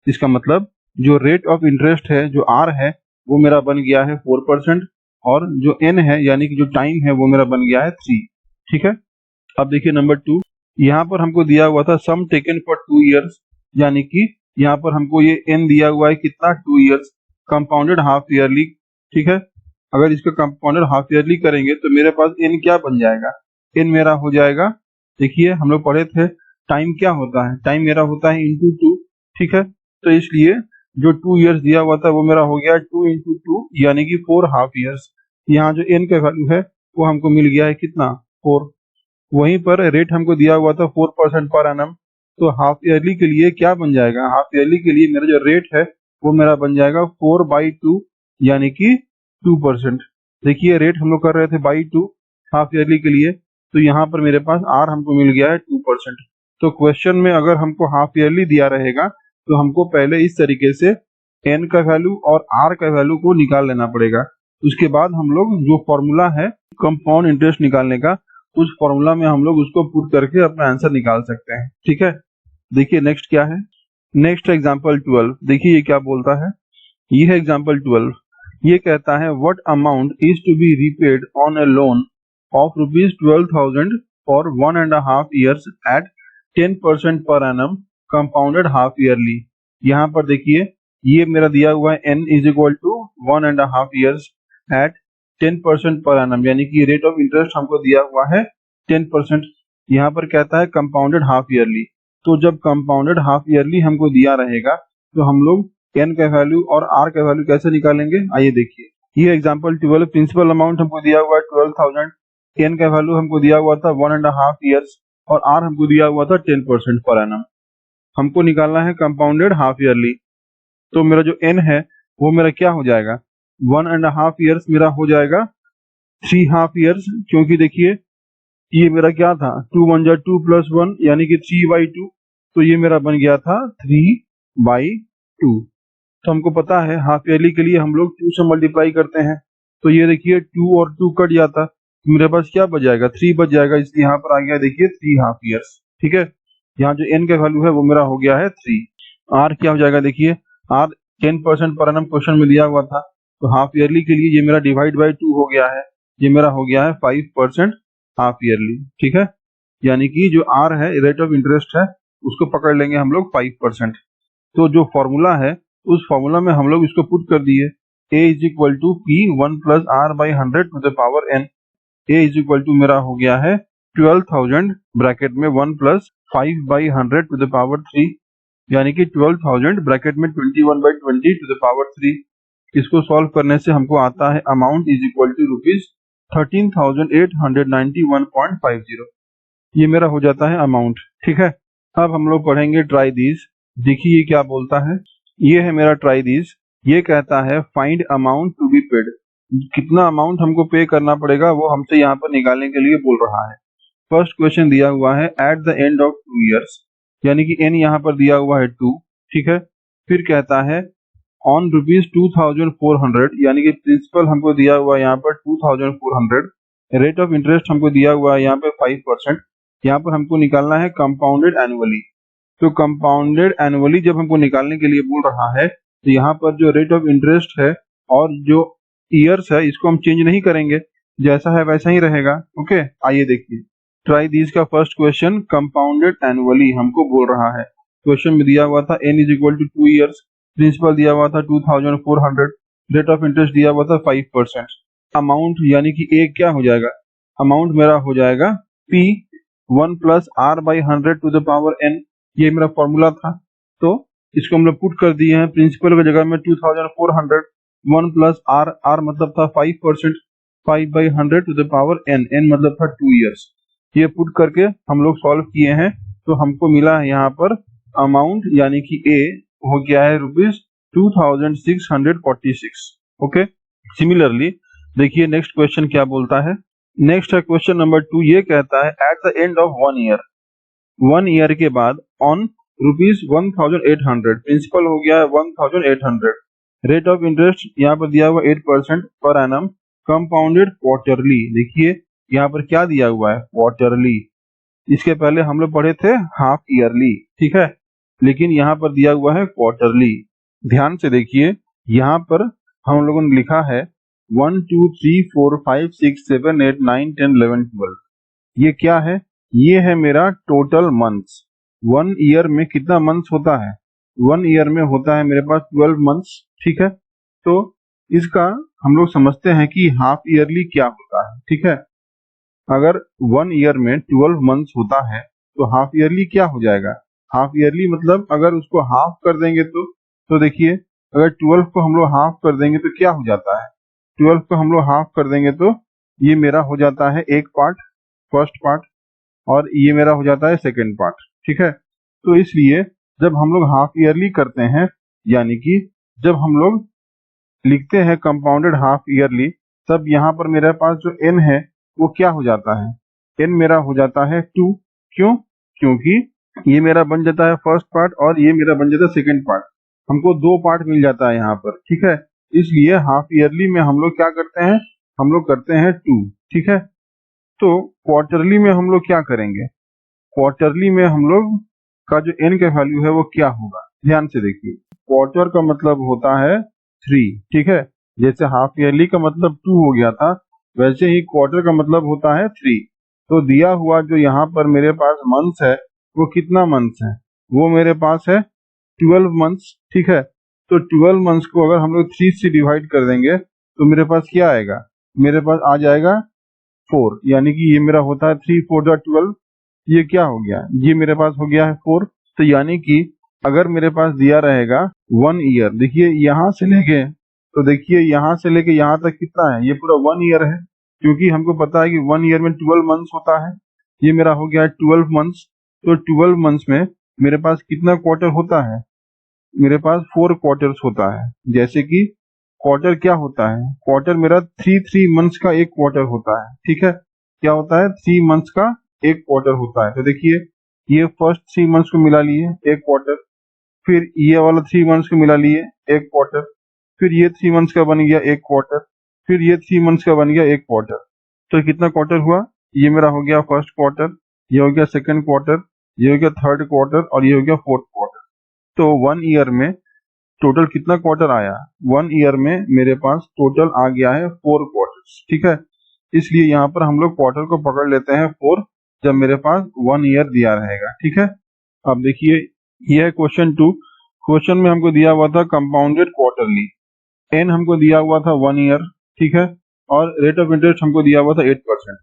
इसका मतलब जो रेट ऑफ इंटरेस्ट है जो r है वो मेरा बन गया है 4% और जो n है यानी कि जो टाइम है वो मेरा बन गया है 3। ठीक है, अब देखिए नंबर 2, यहाँ पर हमको दिया हुआ था सम टेकन फॉर 2 ईयर्स, यानी कि यहाँ पर हमको ये n दिया हुआ है कितना 2 ईयर्स कंपाउंडेड हाफ ईयरली। ठीक है, अगर इसका कंपाउंडेड हाफ ईयरली करेंगे तो मेरे पास n क्या बन जाएगा, n मेरा हो जाएगा, देखिए हम लोग पढ़े थे टाइम क्या होता है, टाइम मेरा होता है इंटू 2। ठीक है, तो इसलिए जो 2 ईयर्स दिया हुआ था वो मेरा हो गया 2 इंटू 2 यानी कि 4 हाफ ईयर्स। यहाँ जो n का वैल्यू है वो हमको मिल गया है कितना 4। वहीं पर रेट हमको दिया हुआ था 4% पर एनम, तो हाफ ईयरली के लिए क्या बन जाएगा, हाफ ईयरली के लिए मेरा जो रेट है वो मेरा बन जाएगा 4/2 यानी कि 2%। देखिए रेट हम लोग कर रहे थे बाई 2 हाफ ईयरली के लिए, तो यहाँ पर मेरे पास आर हमको मिल गया है 2%। तो क्वेश्चन में अगर हमको हाफ ईयरली दिया रहेगा तो हमको पहले इस तरीके से एन का वैल्यू और आर का वैल्यू को निकाल लेना पड़ेगा। उसके बाद हम लोग जो फॉर्मूला है कंपाउंड इंटरेस्ट निकालने का, उस फॉर्मूला में हम लोग उसको पुट करके अपना आंसर निकाल सकते हैं। ठीक है, देखिए नेक्स्ट क्या है, नेक्स्ट एग्जांपल 12। देखिए ये क्या बोलता है, ये है एग्जांपल 12। ये कहता है what amount is to be repaid on a loan of ₹12,000 for 1.5 years at 10% per annum compounded half yearly. यहाँ पर देखिए ये मेरा दिया हुआ है n is equal to 1.5 years at 10% per annum, यानी कि रेट ऑफ इंटरेस्ट हमको दिया हुआ है 10%। यहाँ पर कहता है कंपाउंडेड हाफ ईयरली, तो जब कंपाउंडेड हाफ ईयरली हमको दिया रहेगा तो हम लोग n का वैल्यू और r का वैल्यू कैसे निकालेंगे। आइए देखिए ये एग्जांपल 12, प्रिंसिपल अमाउंट हमको दिया हुआ है 12,000, n का वैल्यू हमको दिया हुआ था 1.5 ईयर्स और r हमको दिया हुआ था 10% पर एनम। हमको निकालना है कंपाउंडेड हाफ ईयरली, तो मेरा जो n है वो मेरा क्या हो जाएगा 1.5 ईयर्स मेरा हो जाएगा 3 हाफ ईयर्स, क्योंकि देखिए ये मेरा क्या था 2 1 जा 2 प्लस 1 यानी कि 3/2, तो ये मेरा बन गया था 3/2। तो हमको पता है हाफ ईयरली के लिए हम लोग 2 से मल्टीप्लाई करते हैं, तो ये देखिए 2 और 2 कट जाता, मेरे पास क्या बच जाएगा 3 बच जाएगा, इसलिए यहाँ पर आ गया देखिए 3 हाफ ईयर्स। ठीक है, यहाँ जो n का वैल्यू है वो मेरा हो गया है 3। r क्या हो जाएगा, देखिए r 10% पर एनम क्वेश्चन में दिया हुआ था, तो हाफ ईयरली के लिए ये मेरा डिवाइड बाई 2 हो गया है, ये मेरा हो गया है 5% हाफ ईयरली। ठीक है, यानी कि जो r है रेट ऑफ इंटरेस्ट है उसको पकड़ लेंगे हम लोग 5%। तो जो फॉर्मूला है उस फॉर्मूला में हम लोग इसको पुट कर दिए, a is equal to P 1 plus R by 100 to the power n। a is equal to मेरा हो गया है 12,000 ब्रैकेट में 1 प्लस 5/100 टू द पावर 3, यानी कि 12,000 ब्रैकेट में 21/20 टू द पावर 3। इसको सॉल्व करने से हमको आता है अमाउंट इज इक्वल टू ₹13,891.50। ये मेरा हो जाता है अमाउंट। ठीक है, अब हम लोग पढ़ेंगे ट्राई दीज। देखिए ये क्या बोलता है, ये है मेरा ट्राई दीज। ये कहता है find amount to be paid, कितना अमाउंट हमको पे करना पड़ेगा वो हमसे यहाँ पर निकालने के लिए बोल रहा है। फर्स्ट क्वेश्चन दिया हुआ है eight the end of 2 years, यानी कि n यहाँ पर दिया हुआ है 2, ठीक है। फिर कहता है ऑन ₹2400, यानी कि प्रिंसिपल हमको दिया हुआ है यहाँ पर 2400, रेट ऑफ इंटरेस्ट हमको दिया हुआ है यहाँ पे 5%। यहाँ पर हमको निकालना है कंपाउंडेड एनुअली। तो कंपाउंडेड एनुअली जब हमको निकालने के लिए बोल रहा है तो यहाँ पर जो रेट ऑफ इंटरेस्ट है और जो ईयर्स है इसको हम चेंज नहीं करेंगे, जैसा है वैसा ही रहेगा। ओके, आइए देखिए ट्राई दिस का फर्स्ट क्वेश्चन, कंपाउंडेड एनुअली हमको बोल रहा है। क्वेश्चन में दिया हुआ था n is equal to 2 years, principal दिया हुआ था 2400, रेट ऑफ इंटरेस्ट दिया हुआ था 5%। अमाउंट यानी कि a क्या हो जाएगा, अमाउंट मेरा हो जाएगा p 1 plus r by 100 to the power n, ये मेरा फॉर्मूला था। तो इसको हम लोग पुट कर दिए हैं, प्रिंसिपल की जगह में 2400, 1 प्लस r मतलब था 5%, 5 by 100 to the power n, n मतलब था 2 years। ये पुट करके हम लोग सॉल्व किए हैं तो हमको मिला है यहाँ पर अमाउंट यानी कि a हो गया है ₹2646। ओके, सिमिलरली देखिए नेक्स्ट क्वेश्चन क्या बोलता है। नेक्स्ट है क्वेश्चन नंबर 2, ये कहता है eight the end of 1 year, 1 year के बाद ऑन ₹1800, प्रिंसिपल हो गया है 1800, रेट ऑफ इंटरेस्ट यहाँ पर दिया हुआ 8% पर एनम, कंपाउंडेड क्वार्टरली। देखिए यहाँ पर क्या दिया हुआ है, क्वार्टरली। इसके पहले हम लोग पढ़े थे हाफ ईयरली, ठीक है, लेकिन यहाँ पर दिया हुआ है क्वार्टरली। ध्यान से देखिए यहाँ पर हम लोगों ने लिखा है 1 2 3 4 5 6 7 8 9 10 11 12, ये क्या है, ये है मेरा टोटल मंथ्स। 1 ईयर में कितना मंथ्स होता है, 1 ईयर में होता है मेरे पास 12 मंथ्स, ठीक है। तो इसका हम लोग समझते हैं कि हाफ ईयरली क्या होता है, ठीक है। अगर 1 ईयर में 12 मंथ्स होता है तो हाफ ईयरली क्या हो जाएगा, हाफ ईयरली मतलब अगर उसको हाफ कर देंगे तो देखिए अगर 12 को हम लोग हाफ कर देंगे तो क्या हो जाता है, 12 को हम लोग हाफ कर देंगे तो ये मेरा हो जाता है एक पार्ट, फर्स्ट पार्ट, और ये मेरा हो जाता है सेकेंड पार्ट, ठीक है। तो इसलिए जब हम लोग हाफ ईयरली करते हैं, यानी कि जब हम लोग लिखते हैं कंपाउंडेड हाफ ईयरली, तब यहाँ पर मेरे पास जो n है वो क्या हो जाता है, n मेरा हो जाता है 2। क्यों, क्योंकि ये मेरा बन जाता है फर्स्ट पार्ट और ये मेरा बन जाता है सेकेंड पार्ट, हमको 2 पार्ट मिल जाता है यहाँ पर, ठीक है। इसलिए हाफ ईयरली में हम लोग क्या करते हैं, हम लोग करते हैं 2, ठीक है। तो क्वार्टरली में हम लोग क्या करेंगे, क्वार्टरली में हम लोग का जो n का वैल्यू है वो क्या होगा, ध्यान से देखिए। क्वार्टर का मतलब होता है 3, ठीक है, जैसे हाफ ईयरली का मतलब 2 हो गया था, वैसे ही क्वार्टर का मतलब होता है 3। तो दिया हुआ जो यहाँ पर मेरे पास मंथ्स है वो कितना मंथ्स है, वो मेरे पास है 12 मंथ्स, ठीक है। तो 12 मंथ्स को अगर हम लोग 3 से डिवाइड कर देंगे तो मेरे पास क्या आएगा, मेरे पास आ जाएगा 4, यानी कि ये मेरा होता है 3 4 12, ये क्या हो गया, ये मेरे पास हो गया है 4। तो यानी कि अगर मेरे पास दिया रहेगा 1 ईयर, देखिए यहाँ से लेके, तो देखिए यहाँ से लेके यहाँ तक कितना है, ये पूरा 1 ईयर है, क्योंकि हमको पता है कि 1 ईयर में 12 मंथ्स होता है, ये मेरा हो गया है 12 मंथ्स। तो 12 मंथ्स में मेरे पास कितना क्वार्टर होता है, मेरे पास 4 क्वार्टर्स होता है। जैसे कि क्वार्टर क्या होता है, क्वार्टर मेरा 3 मंथ्स का एक क्वार्टर होता है, ठीक है, क्या होता है 3 मंथ्स का एक क्वार्टर होता है। तो देखिए ये फर्स्ट 3 मंथ्स को मिला लिए एक क्वार्टर, फिर ये वाला 3 मंथ्स को मिला लिए एक क्वार्टर, फिर ये 3 मंथ्स का बन गया एक क्वार्टर, फिर ये 3 मंथ्स का बन गया एक क्वार्टर। तो कितना क्वार्टर हुआ, ये मेरा हो गया फर्स्ट क्वार्टर, ये हो गया सेकंड क्वार्टर, ये हो गया थर्ड क्वार्टर और ये हो गया फोर्थ क्वार्टर। तो 1 ईयर में टोटल कितना क्वार्टर आया, 1 ईयर में मेरे पास टोटल आ गया है 4 क्वार्टर्स, ठीक है। इसलिए यहाँ पर हम लोग क्वार्टर को पकड़ लेते हैं 4 जब मेरे पास 1 ईयर दिया रहेगा, ठीक है। अब देखिए यह है क्वेश्चन 2। क्वेश्चन में हमको दिया हुआ था कंपाउंडेड क्वार्टरली, n हमको दिया हुआ था 1 ईयर, ठीक है, और रेट ऑफ इंटरेस्ट हमको दिया हुआ था 8%।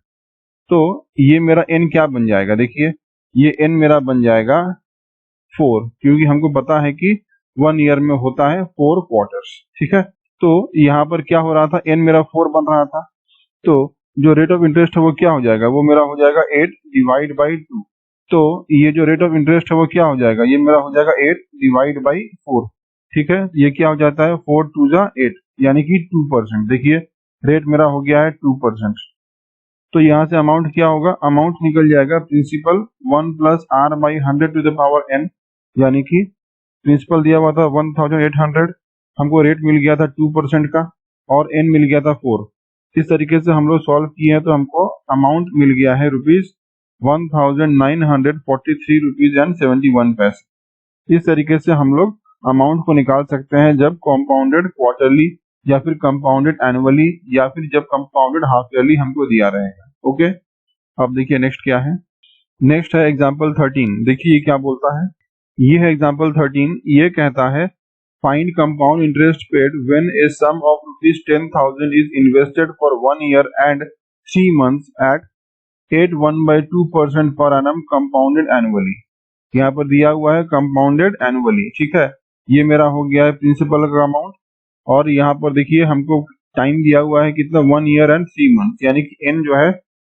तो ये मेरा n क्या बन जाएगा, देखिए ये n मेरा बन जाएगा 4, क्योंकि हमको पता है कि 1 ईयर में होता है 4 क्वार्टर्स, ठीक है। तो यहाँ पर क्या हो रहा था, n मेरा 4 बन रहा था, तो जो रेट ऑफ इंटरेस्ट है वो क्या हो जाएगा, वो मेरा हो जाएगा 8 डिवाइड बाई 2। तो ये जो रेट ऑफ इंटरेस्ट है वो क्या हो जाएगा, ये मेरा हो जाएगा 8 डिवाइड बाई 4। ठीक है, ये क्या हो जाता है 4 2 जा 8 यानी कि 2%। देखिए रेट मेरा हो गया है 2%। तो यहाँ से अमाउंट क्या होगा, अमाउंट निकल जाएगा principal 1 plus R by 100 to the power n, यानी कि प्रिंसिपल दिया हुआ था 1800, हमको रेट मिल गया था 2% का और n मिल गया था 4। इस तरीके से हम लोग सॉल्व किए हैं तो हमको अमाउंट मिल गया है रुपीज 1943 रुपीज एंड 71 पैसे। इस तरीके से हम लोग अमाउंट को निकाल सकते हैं जब कंपाउंडेड क्वार्टरली या फिर कंपाउंडेड एनुअली या फिर जब कंपाउंडेड हाफ ईयरली हमको दिया रहेगा। ओके, अब देखिए नेक्स्ट क्या है। नेक्स्ट है एग्जांपल 13। देखिए ये क्या बोलता है, ये है एग्जांपल 13। ये कहता है find compound interest paid when a sum of rupees 10,000 is invested for 1 year and 3 months at 81/2% per annum compounded annually. यहाँ पर दिया हुआ है कंपाउंडेड एनुअली, ठीक है। ये मेरा हो गया है प्रिंसिपल का अमाउंट और यहाँ पर देखिए हमको टाइम दिया हुआ है कितना 1 ईयर एंड 3 मंथ्स, यानी कि n जो है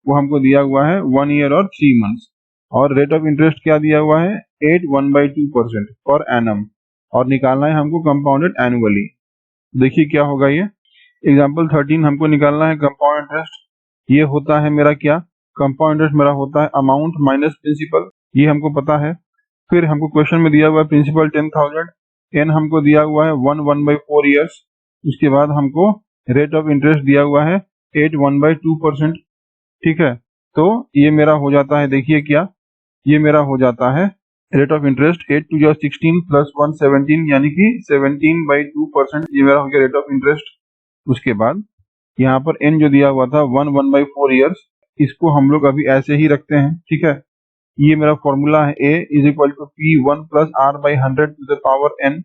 वो हमको दिया हुआ है 1 ईयर और 3 मंथ्स और रेट ऑफ इंटरेस्ट क्या दिया हुआ है 81/2% पर एनम और निकालना है हमको कंपाउंडेड एनुअली। देखिए क्या होगा ये एग्जांपल 13 हमको निकालना है कंपाउंड इंटरेस्ट। ये होता है मेरा क्या, कंपाउंड इंटरेस्ट मेरा होता है अमाउंट माइनस प्रिंसिपल, ये हमको पता है। फिर हमको क्वेश्चन में दिया हुआ है प्रिंसिपल 10,000, एन हमको दिया हुआ है 1/4 ईयर्स। उसके बाद हमको रेट ऑफ इंटरेस्ट दिया हुआ है 81/2%, ठीक है। तो ये मेरा हो जाता है, देखिए क्या, ये मेरा हो जाता है रेट ऑफ इंटरेस्ट 8 2 16 प्लस 1 17 यानी कि 17/2%। ये मेरा हो गया रेट ऑफ इंटरेस्ट। उसके बाद यहाँ पर n जो दिया हुआ था 1/4 ईयर्स, इसको हम लोग अभी ऐसे ही रखते हैं, ठीक है। ये मेरा फॉर्मूला है a is equal to P 1 plus R by 100 to the power n।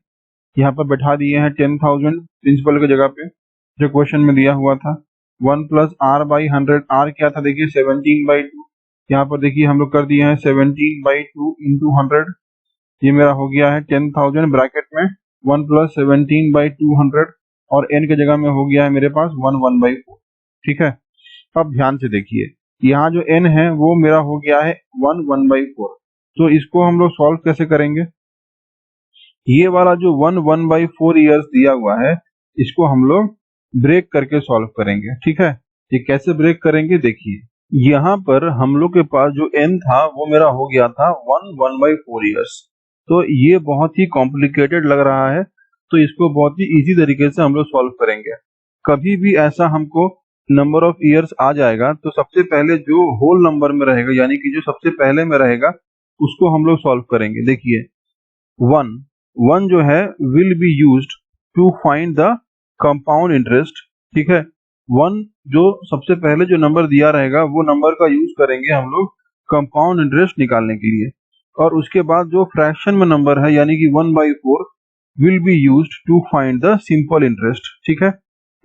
यहाँ पर बैठा दिए हैं 10,000 प्रिंसिपल की जगह पे जो क्वेश्चन में दिया हुआ था। 1 प्लस आर बाई 100, आर क्या था देखिए 17/2, यहाँ पर देखिए हम लोग कर दिए हैं 17/2 इंटू 100। ये मेरा हो गया है 10,000 ब्रैकेट में 1 प्लस 17/200 और n के जगह में हो गया है मेरे पास 1/4, ठीक है। अब ध्यान से देखिए यहाँ जो n है वो मेरा हो गया है 1/4। तो इसको हम लोग सॉल्व कैसे करेंगे, ये वाला जो 1/4 ईयर्स दिया हुआ है इसको हम लोग ब्रेक करके सॉल्व करेंगे, ठीक है। ये कैसे ब्रेक करेंगे, देखिए यहाँ पर हम लोग के पास जो n था वो मेरा हो गया था 1/4 ईयर्स। तो ये बहुत ही कॉम्प्लिकेटेड लग रहा है, तो इसको बहुत ही इजी तरीके से हम लोग सॉल्व करेंगे। कभी भी ऐसा हमको नंबर ऑफ ईयर्स आ जाएगा तो सबसे पहले जो होल नंबर में रहेगा यानी कि जो सबसे पहले में रहेगा उसको हम लोग सॉल्व करेंगे। देखिए 1 जो है will be used to find the compound interest, ठीक है। 1 जो सबसे पहले जो नंबर दिया रहेगा वो नंबर का यूज करेंगे हम लोग कंपाउंड इंटरेस्ट निकालने के लिए। और उसके बाद जो फ्रैक्शन में नंबर है यानी कि 1/4 will be used to find the simple interest, ठीक है।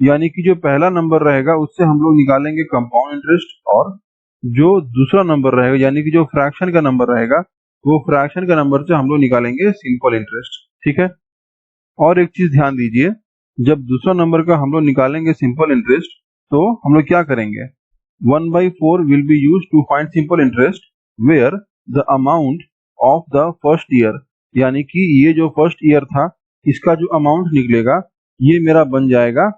यानी कि जो पहला नंबर रहेगा उससे हम लोग निकालेंगे कंपाउंड इंटरेस्ट और जो दूसरा नंबर रहेगा यानी कि जो फ्रैक्शन का नंबर रहेगा वो फ्रैक्शन का नंबर से हम लोग निकालेंगे सिंपल इंटरेस्ट, ठीक है। और एक चीज ध्यान दीजिए, जब दूसरा नंबर का हम लोग निकालेंगे सिंपल इंटरेस्ट तो हम लोग क्या करेंगे 1/4 will be used to find simple interest where the amount of the first year, यानी कि ये जो फर्स्ट ईयर था इसका जो अमाउंट निकलेगा ये मेरा बन जाएगा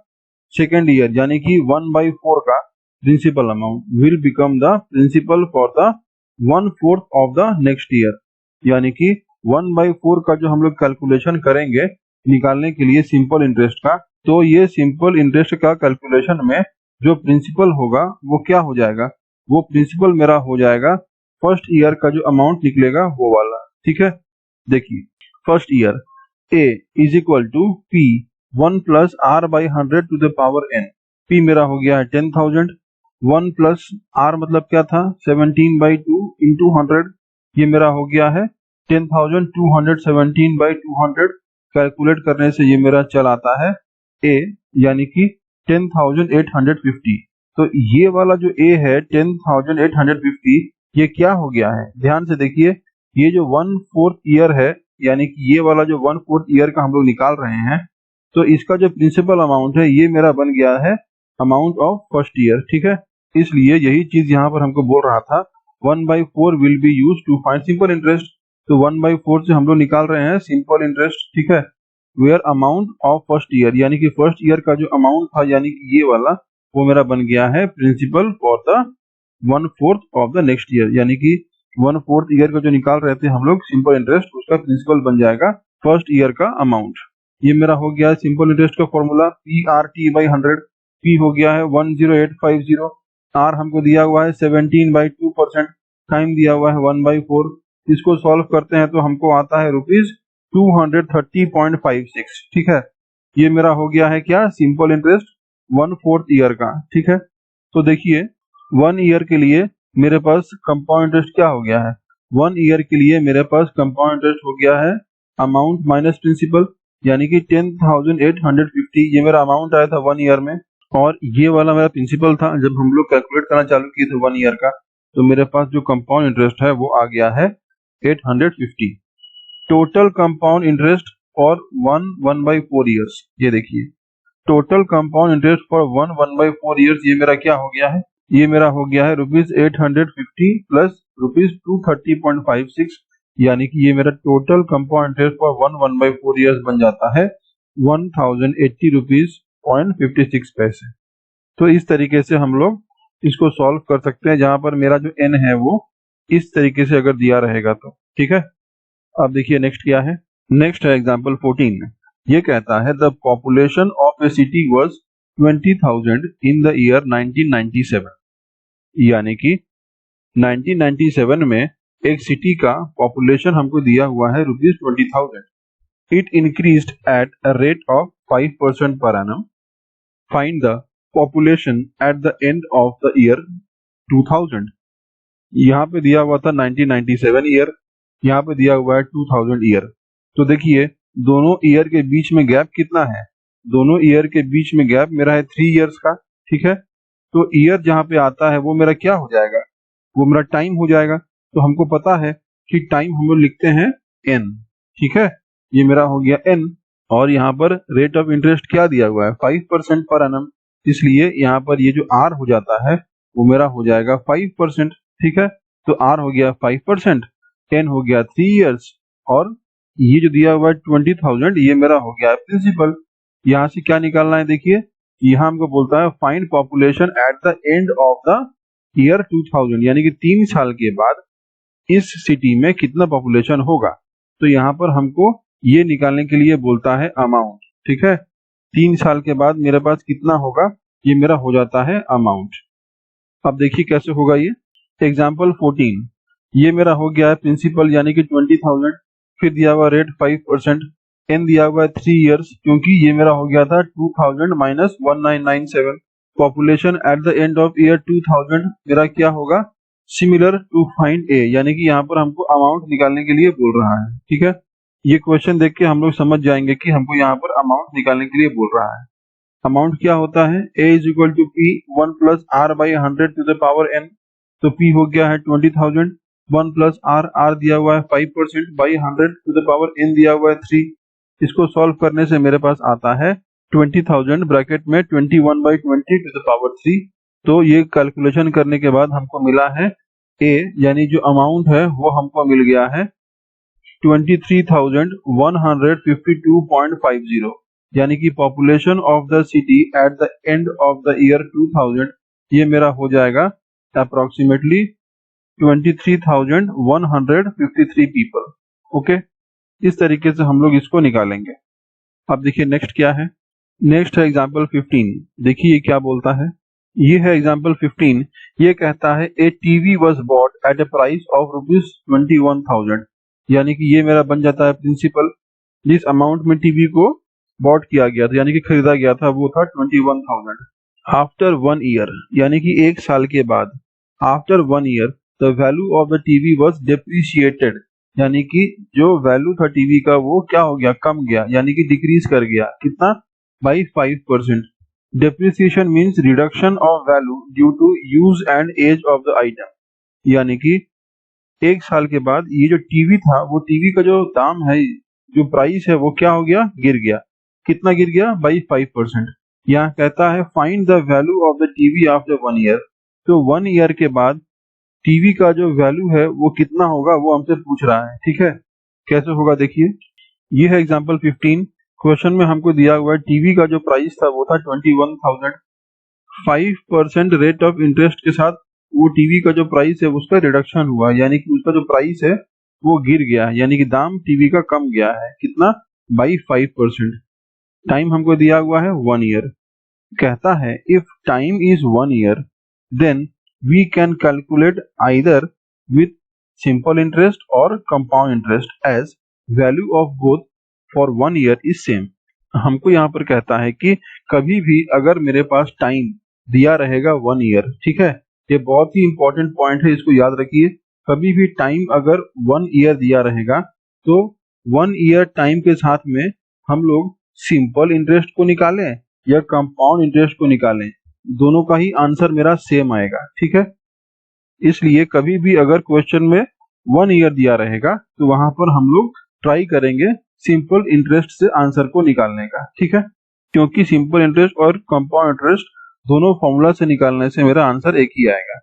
सेकेंड ईयर, यानी कि 1/4 का principal amount will become the principal for the 1/4 of the next year. यानी कि 1/4 का जो हम लोग कैलकुलेशन करेंगे निकालने के लिए सिंपल इंटरेस्ट का, तो ये सिंपल इंटरेस्ट का कैलकुलेशन में जो प्रिंसिपल होगा वो क्या हो जाएगा, वो प्रिंसिपल मेरा हो जाएगा फर्स्ट ईयर का जो अमाउंट निकलेगा वो वाला, ठीक है। देखिए first year a is equal to p 1 plus R by 100 to the power n। p मेरा हो गया है 10,000, 1 प्लस r मतलब क्या था 17/2 इंटू 100, ये मेरा हो गया है 10,217/200। कैलकुलेट करने से ये मेरा चल आता है a यानी कि 10,850। तो ये वाला जो a है 10,850 ये क्या हो गया है, ध्यान से देखिए ये जो 1/4 ईयर है यानी कि ये वाला जो 1/4 ईयर का हम लोग निकाल रहे हैं तो इसका जो प्रिंसिपल अमाउंट है ये मेरा बन गया है अमाउंट ऑफ फर्स्ट ईयर, ठीक है। इसलिए यही चीज यहाँ पर हमको बोल रहा था 1/4 will be used to find simple interest. तो 1/4 से हम लोग निकाल रहे हैं सिंपल इंटरेस्ट, ठीक है। Where amount of first year, यानी कि फर्स्ट ईयर का जो अमाउंट था यानी कि ये वाला वो मेरा बन गया है principal for the 1/4 of the next year, यानी कि 1/4 ईयर का जो निकाल रहे थे हम लोग सिंपल इंटरेस्ट, उसका प्रिंसिपल बन जाएगा फर्स्ट ईयर का अमाउंट। ये मेरा हो गया सिंपल इंटरेस्ट का फॉर्मूला PRT/100, P हो गया है 10850, R हमको दिया हुआ है 17/2%, टाइम दिया हुआ है 1/4। इसको सॉल्व करते हैं तो हमको आता है ₹230.56। ठीक है, ये मेरा हो गया है क्या, सिंपल इंटरेस्ट 1/4 ईयर का। ठीक है, तो देखिए 1 ईयर के लिए मेरे पास कंपाउंड इंटरेस्ट क्या हो गया है, 1 ईयर के लिए मेरे पास कंपाउंड इंटरेस्ट हो गया है अमाउंट माइनस प्रिंसिपल, यानी कि 10,850। ये मेरा अमाउंट आया था 1 ईयर में, और ये वाला मेरा प्रिंसिपल था। जब हम लोग कैलकुलेट करना चालू किए थे 1 ईयर का, तो मेरे पास जो कंपाउंड इंटरेस्ट है वो आ गया है 850। Total compound interest for 1/4 years, ये देखिए total compound interest for 1/4 years, ये मेरा क्या हो गया है, ये मेरा हो गया है ₹850 प्लस ₹230.56, यानी कि ये मेरा total compound interest for 1/4 years बन जाता है 1080 रुपीज.56 पैसे। तो इस तरीके से हम लोग इसको सॉल्व कर सकते हैं, जहां पर मेरा जो n है वो इस तरीके से अगर दिया रहेगा तो। ठीक है, अब देखिए नेक्स्ट क्या है, नेक्स्ट है एग्जांपल 14। ये कहता है the population of A city was 20,000 in the year 1997, यानी कि 1997 में एक सिटी का पॉपुलेशन हमको दिया हुआ है ₹20,000। It increased at a rate of 5% per annum. Find the population at the end of the year 2000। यहाँ पे दिया हुआ था 1997 ईयर, यहाँ पे दिया हुआ है 2000 ईयर। तो देखिए दोनों ईयर के बीच में गैप कितना है, दोनों ईयर के बीच में गैप मेरा है 3 इयर्स का। ठीक है, तो ईयर जहाँ पे आता है वो मेरा क्या हो जाएगा, वो मेरा टाइम हो जाएगा। तो हमको पता है कि टाइम हम लोग लिखते हैं n। ठीक है, ये मेरा हो गया n, और यहाँ पर रेट ऑफ इंटरेस्ट क्या दिया हुआ है 5% पर एनम, इसलिए यहाँ पर ये जो r हो जाता है वो मेरा हो जाएगा 5%। ठीक है, तो r हो गया 5%, n हो गया 3 इयर्स, और ये जो दिया हुआ है 20,000 ये मेरा हो गया है प्रिंसिपल। यहाँ से क्या निकालना है, देखिए यहाँ हमको बोलता है find population at the end of the year 2000, यानी कि 3 साल के बाद इस सिटी में कितना पॉपुलेशन होगा। तो यहाँ पर हमको ये निकालने के लिए बोलता है अमाउंट। ठीक है, 3 साल के बाद मेरे पास कितना होगा, ये मेरा हो जाता है अमाउंट। अब देखिए कैसे होगा ये, एग्जाम्पल 14। ये मेरा हो गया है प्रिंसिपल यानी कि 20,000, फिर दिया हुआ रेट 5%, एन दिया हुआ है 3 इयर्स, क्योंकि ये मेरा हो गया था 2000 minus 1997। Population at the end of year 2000 मेरा क्या होगा, सिमिलर टू फाइंड ए, यानी कि यहाँ पर हमको अमाउंट निकालने के लिए बोल रहा है। ठीक है, ये क्वेश्चन देख के हम लोग समझ जाएंगे कि हमको यहाँ पर अमाउंट निकालने के लिए बोल रहा है। अमाउंट क्या होता है, a is equal to P 1 plus R by 100 to the power n। तो p हो गया है 20,000, 1 प्लस r दिया हुआ है 5% by 100 to the power n दिया हुआ है 3। इसको सॉल्व करने से मेरे पास आता है 20,000 ब्रैकेट में 21/20 टू द पावर 3। तो ये कैलकुलेशन करने के बाद हमको मिला है a, यानी जो अमाउंट है वो हमको मिल गया है 23,152.50, यानी कि population of the city eight the end of the year 2000 ये मेरा हो जाएगा अप्रोक्सीमेटली 23,153 पीपल। ओके, इस तरीके से हम लोग इसको निकालेंगे। अब देखिए नेक्स्ट क्या है, नेक्स्ट है एग्जाम्पल 15। देखिए ये क्या बोलता है, ये है एग्जाम्पल 15। ये कहता है a TV was bought at a price of ₹21,000, यानी कि ये मेरा बन जाता है प्रिंसिपल। जिस अमाउंट में टीवी को बॉट किया गया था यानी कि खरीदा गया था वो था 21,000। आफ्टर 1 ईयर, यानी कि 1 साल के बाद, after 1 year the value of the TV was depreciated, यानी कि जो वैल्यू था टीवी का वो क्या हो गया, कम गया, यानी कि डिक्रीज कर गया। कितना, by 5%। Depreciation means reduction of value due to use and age of the item, यानी कि 1 साल के बाद ये जो टीवी था वो टीवी का जो दाम है, जो प्राइस है वो क्या हो गया, गिर गया। कितना गिर गया, बाई 5%। यहाँ कहता है find the value of the TV after 1 year. तो 1 ईयर के बाद टीवी का जो वैल्यू है वो कितना होगा वो हमसे पूछ रहा है। ठीक है, कैसे होगा देखिए, ये है एग्जांपल 15। क्वेश्चन में हमको दिया हुआ है टीवी का जो प्राइस था वो था 21,000। 5% रेट ऑफ इंटरेस्ट के साथ वो टीवी का जो प्राइस है उसका रिडक्शन हुआ, यानी कि उसका जो प्राइस है वो गिर गया, यानी कि दाम टीवी का कम गया है। कितना? बाई 5%। टाइम हमको दिया हुआ है 1 ईयर। कहता है if time is 1 year then we can calculate either with simple interest और compound interest as value of both for 1 year is same. हमको यहाँ पर कहता है कि कभी भी अगर मेरे पास टाइम दिया रहेगा 1 ईयर, ठीक है, ये बहुत ही इंपॉर्टेंट पॉइंट है, इसको याद रखिए। कभी भी टाइम अगर 1 ईयर दिया रहेगा तो 1 ईयर टाइम के साथ में हम लोग सिंपल इंटरेस्ट को निकालें या कंपाउंड इंटरेस्ट को निकालें, दोनों का ही आंसर मेरा सेम आएगा, ठीक है। इसलिए कभी भी अगर क्वेश्चन में 1 ईयर दिया रहेगा तो वहां पर हम लोग ट्राई करेंगे सिंपल इंटरेस्ट से आंसर को निकालने का, ठीक है, क्योंकि सिंपल इंटरेस्ट और कंपाउंड इंटरेस्ट दोनों फॉर्मूला से निकालने से मेरा आंसर एक ही आएगा।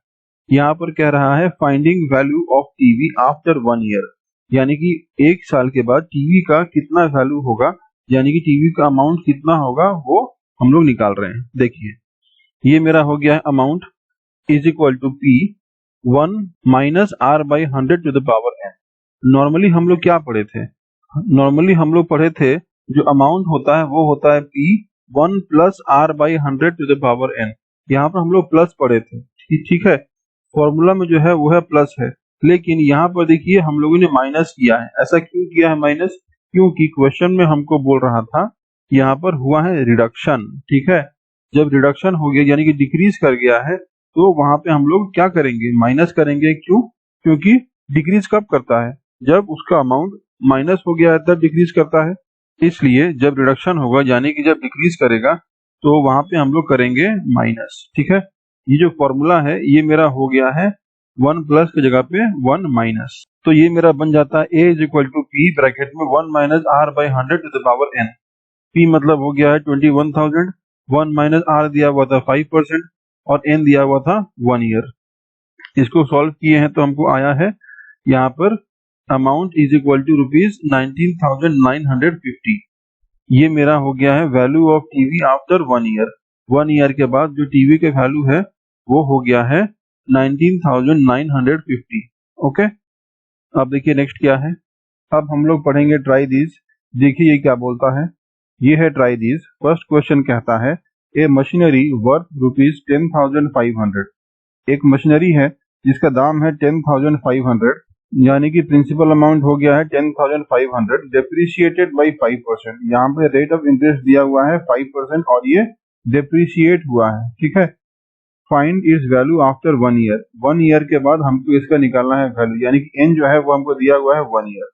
यहाँ पर कह रहा है finding value of TV after 1 year, यानी कि 1 साल के बाद टीवी का कितना वैल्यू होगा, यानी कि टीवी का अमाउंट कितना होगा वो हम लोग निकाल रहे हैं। देखिए ये मेरा हो गया है amount is equal to P 1 minus R by 100 to the power N. Normally हम लोग क्या पढ़े थे? नॉर्मली हम लोग पढ़े थे जो अमाउंट होता है वो होता है P 1 plus R by 100 to the power N. यहाँ पर हम लोग प्लस पढ़े थे, ठीक है, फॉर्मूला में जो है वो है प्लस है, लेकिन यहाँ पर देखिए हम लोगों ने माइनस किया है। ऐसा क्यों किया है माइनस? क्योंकि क्वेश्चन में हमको बोल रहा था यहाँ पर हुआ है रिडक्शन, ठीक है। जब रिडक्शन हो गया यानी कि डिक्रीज कर गया है तो वहां पे हम लोग क्या करेंगे? माइनस करेंगे। क्यों? क्योंकि डिक्रीज कब करता है? जब उसका अमाउंट माइनस हो गया है तब डिक्रीज करता है। इसलिए जब रिडक्शन होगा यानी कि जब डिक्रीज करेगा तो वहां पे हम लोग करेंगे माइनस, ठीक है। ये जो फॉर्मूला है ये मेरा हो गया है 1 प्लस की जगह पे 1 माइनस, तो ये मेरा बन जाता है a is equal to P bracket में 1 minus R by 100 to the power n। p मतलब हो गया है 21,000, 1 माइनस आर दिया हुआ था 5% और n दिया हुआ था 1 ईयर। इसको सॉल्व किए हैं तो हमको आया है यहाँ पर amount is equal to rupees 19,950। ये मेरा हो गया है value of TV after 1 year. 1 year के बाद जो टीवी के वैल्यू है वो हो गया है 19,950। ओके, अब देखिए नेक्स्ट क्या है। अब हम लोग पढ़ेंगे ट्राई दीज। देखिए ये क्या बोलता है, ये है ट्राई दीज। फर्स्ट क्वेश्चन कहता है ए मशीनरी वर्थ रुपीज 10,500। एक मशीनरी है जिसका दाम है 10,500, यानी कि प्रिंसिपल अमाउंट हो गया है 10,500 डेप्रिशिएटेड बाई 5%। यहाँ पे रेट ऑफ इंटरेस्ट दिया हुआ है 5% और ये डेप्रिशिएट हुआ है, ठीक है। Find is value after 1 year. 1 year के बाद हमको इसका निकालना है वैल्यू, यानी कि एन जो है वो हमको दिया हुआ है 1 ईयर।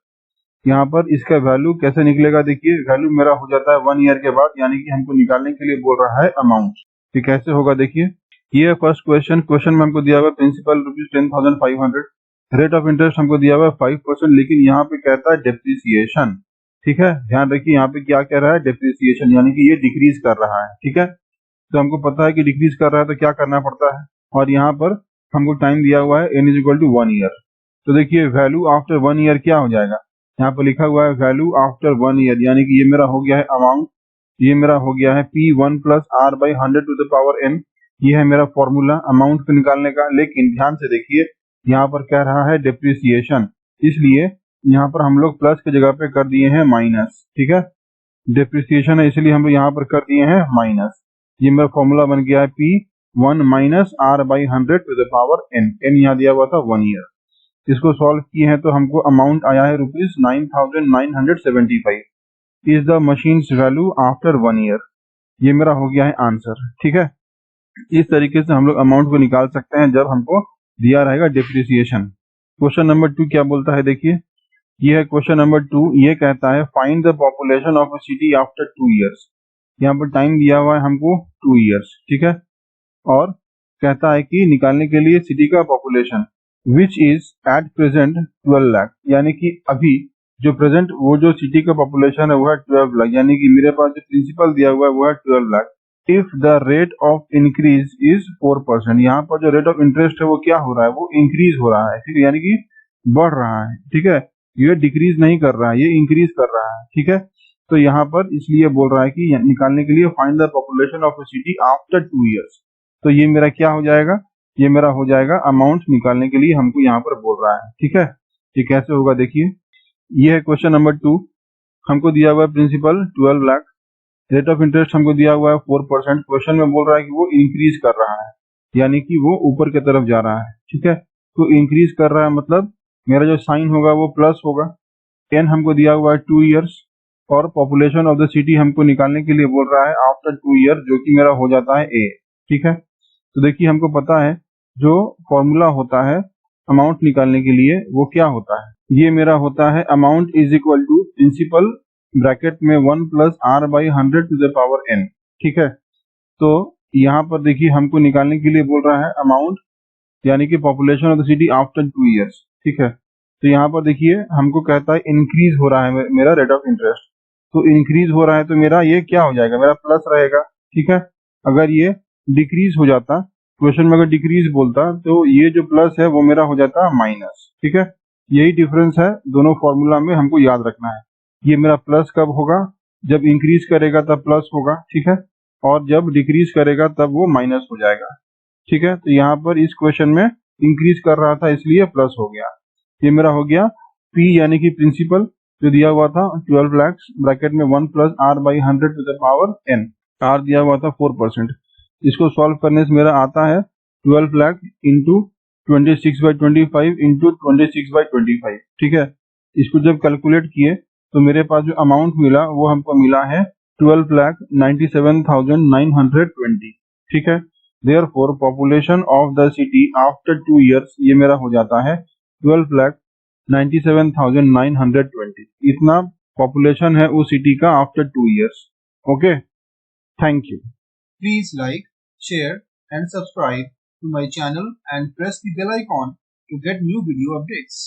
यहाँ पर इसका वैल्यू कैसे निकलेगा? देखिए वैल्यू मेरा हो जाता है 1 ईयर के बाद, यानी कि हमको निकालने के लिए बोल रहा है अमाउंट। तो कैसे होगा देखिए, ये फर्स्ट क्वेश्चन। क्वेश्चन में हमको दिया हुआ principal rupees 10,500, rate of interest हमको दिया हुआ है 5%, लेकिन यहाँ पे कहता है डेप्रिसिएशन, ठीक है। ध्यान रखिए यहाँ पे क्या कह रहा है? डेप्रिसिएशन, यानी कि ये डिक्रीज कर रहा है, ठीक है। तो हमको पता है कि डिक्रीज कर रहा है तो क्या करना पड़ता है, और यहाँ पर हमको टाइम दिया हुआ है n is equal to 1 year. तो देखिए वैल्यू आफ्टर 1 ईयर क्या हो जाएगा? यहाँ पर लिखा हुआ है वैल्यू आफ्टर 1 ईयर, यानी कि ये मेरा हो गया है अमाउंट, ये मेरा हो गया है P1 plus R by 100 to the power n। ये है मेरा फॉर्मूला अमाउंट को निकालने का। लेकिन ध्यान से देखिए यहाँ पर कह रहा है डेप्रिसिएशन, इसलिए यहाँ पर हम लोग प्लस की जगह पे कर दिए हैं माइनस, ठीक है। डेप्रिसिएशन है इसलिए हम लोग यहाँ पर कर दिए हैं माइनस। ये मेरा फॉर्मूला बन गया है P1 minus R by 100 to the power n। n यहाँ दिया हुआ था 1 ईयर। इसको सॉल्व किए हैं तो हमको अमाउंट आया है rupees 9,975 is the machines value after 1 year. ये मेरा हो गया है आंसर, ठीक है। इस तरीके से हम लोग अमाउंट को निकाल सकते हैं जब हमको दिया रहेगा डिप्रिसिएशन। क्वेश्चन नंबर 2 क्या बोलता है देखिए, ये है क्वेश्चन नंबर 2। ये कहता है find the population of a city after 2 years. यहाँ पर टाइम दिया हुआ है हमको 2 ईयर्स, ठीक है, और कहता है कि निकालने के लिए सिटी का population which is at present 12 lakh, यानी कि अभी जो प्रेजेंट वो जो सिटी का पॉपुलेशन है वो है 12 लाख, यानी कि मेरे पास जो प्रिंसिपल दिया हुआ है वो है 12 lakh. If the rate of increase is 4%, यहाँ पर जो रेट ऑफ इंटरेस्ट है वो क्या हो रहा है? वो इंक्रीज हो रहा है, ठीक है, यानी कि बढ़ रहा है, ठीक है। ये डिक्रीज नहीं कर रहा है, ये इंक्रीज कर रहा है, ठीक है। तो यहाँ पर इसलिए बोल रहा है कि निकालने के लिए find the population of a city after 2 years. तो ये मेरा क्या हो जाएगा, ये मेरा हो जाएगा अमाउंट निकालने के लिए हमको यहाँ पर बोल रहा है। ठीक है, ये कैसे होगा देखिए, ये है क्वेश्चन नंबर 2। हमको दिया हुआ है principal 12 lakh, rate of interest हमको दिया हुआ है 4%। क्वेश्चन में बोल रहा है कि वो इंक्रीज कर रहा है, यानी कि वो ऊपर की तरफ जा रहा है। ठीक है, तो इंक्रीज कर रहा है मतलब मेरा जो साइन होगा वो प्लस होगा। एन हमको दिया हुआ है 2 इयर्स, और पॉपुलेशन ऑफ द सिटी हमको निकालने के लिए बोल रहा है आफ्टर 2 ईयर, जो कि मेरा हो जाता है ए। ठीक है, तो देखिए हमको पता है जो फॉर्मूला होता है अमाउंट निकालने के लिए वो क्या होता है, ये मेरा होता है amount is equal to principal bracket में 1 plus R by 100 to the power N. ठीक है, तो यहाँ पर देखिए हमको निकालने के लिए बोल रहा है अमाउंट यानी कि population of the city after 2 years. ठीक है, तो यहाँ पर देखिए हमको कहता है इंक्रीज हो रहा है मेरा रेट ऑफ इंटरेस्ट, तो इंक्रीज हो रहा है तो मेरा ये क्या हो जाएगा, मेरा प्लस रहेगा। ठीक है, अगर ये डिक्रीज हो जाता, क्वेश्चन में अगर डिक्रीज बोलता तो ये जो प्लस है वो मेरा हो जाता माइनस। ठीक है, यही डिफरेंस है दोनों फॉर्मूला में, हमको याद रखना है। ये मेरा प्लस कब होगा, जब इंक्रीज करेगा तब प्लस होगा। ठीक है, और जब डिक्रीज करेगा तब वो माइनस हो जाएगा। ठीक है, तो यहाँ पर इस क्वेश्चन में इंक्रीज कर रहा था इसलिए प्लस हो गया। ये मेरा हो गया P यानी कि प्रिंसिपल जो दिया हुआ था 12 लाख ब्रैकेट में 1 plus R by 100 to the power N, R दिया हुआ था 4%। इसको सॉल्व करने से मेरा आता है 12 लाख इंटू 26/25 इंटू 26/25। ठीक है, इसको जब कैलकुलेट किए तो मेरे पास जो अमाउंट मिला वो हमको मिला है 12,97,920। ठीक है, therefore population of the city after 2 years ये मेरा हो जाता है 12,97,920। इतना पॉपुलेशन है उस सिटी का after 2 years. Okay, thank you. Please like, share and subscribe to my channel and press the bell icon to get new video updates.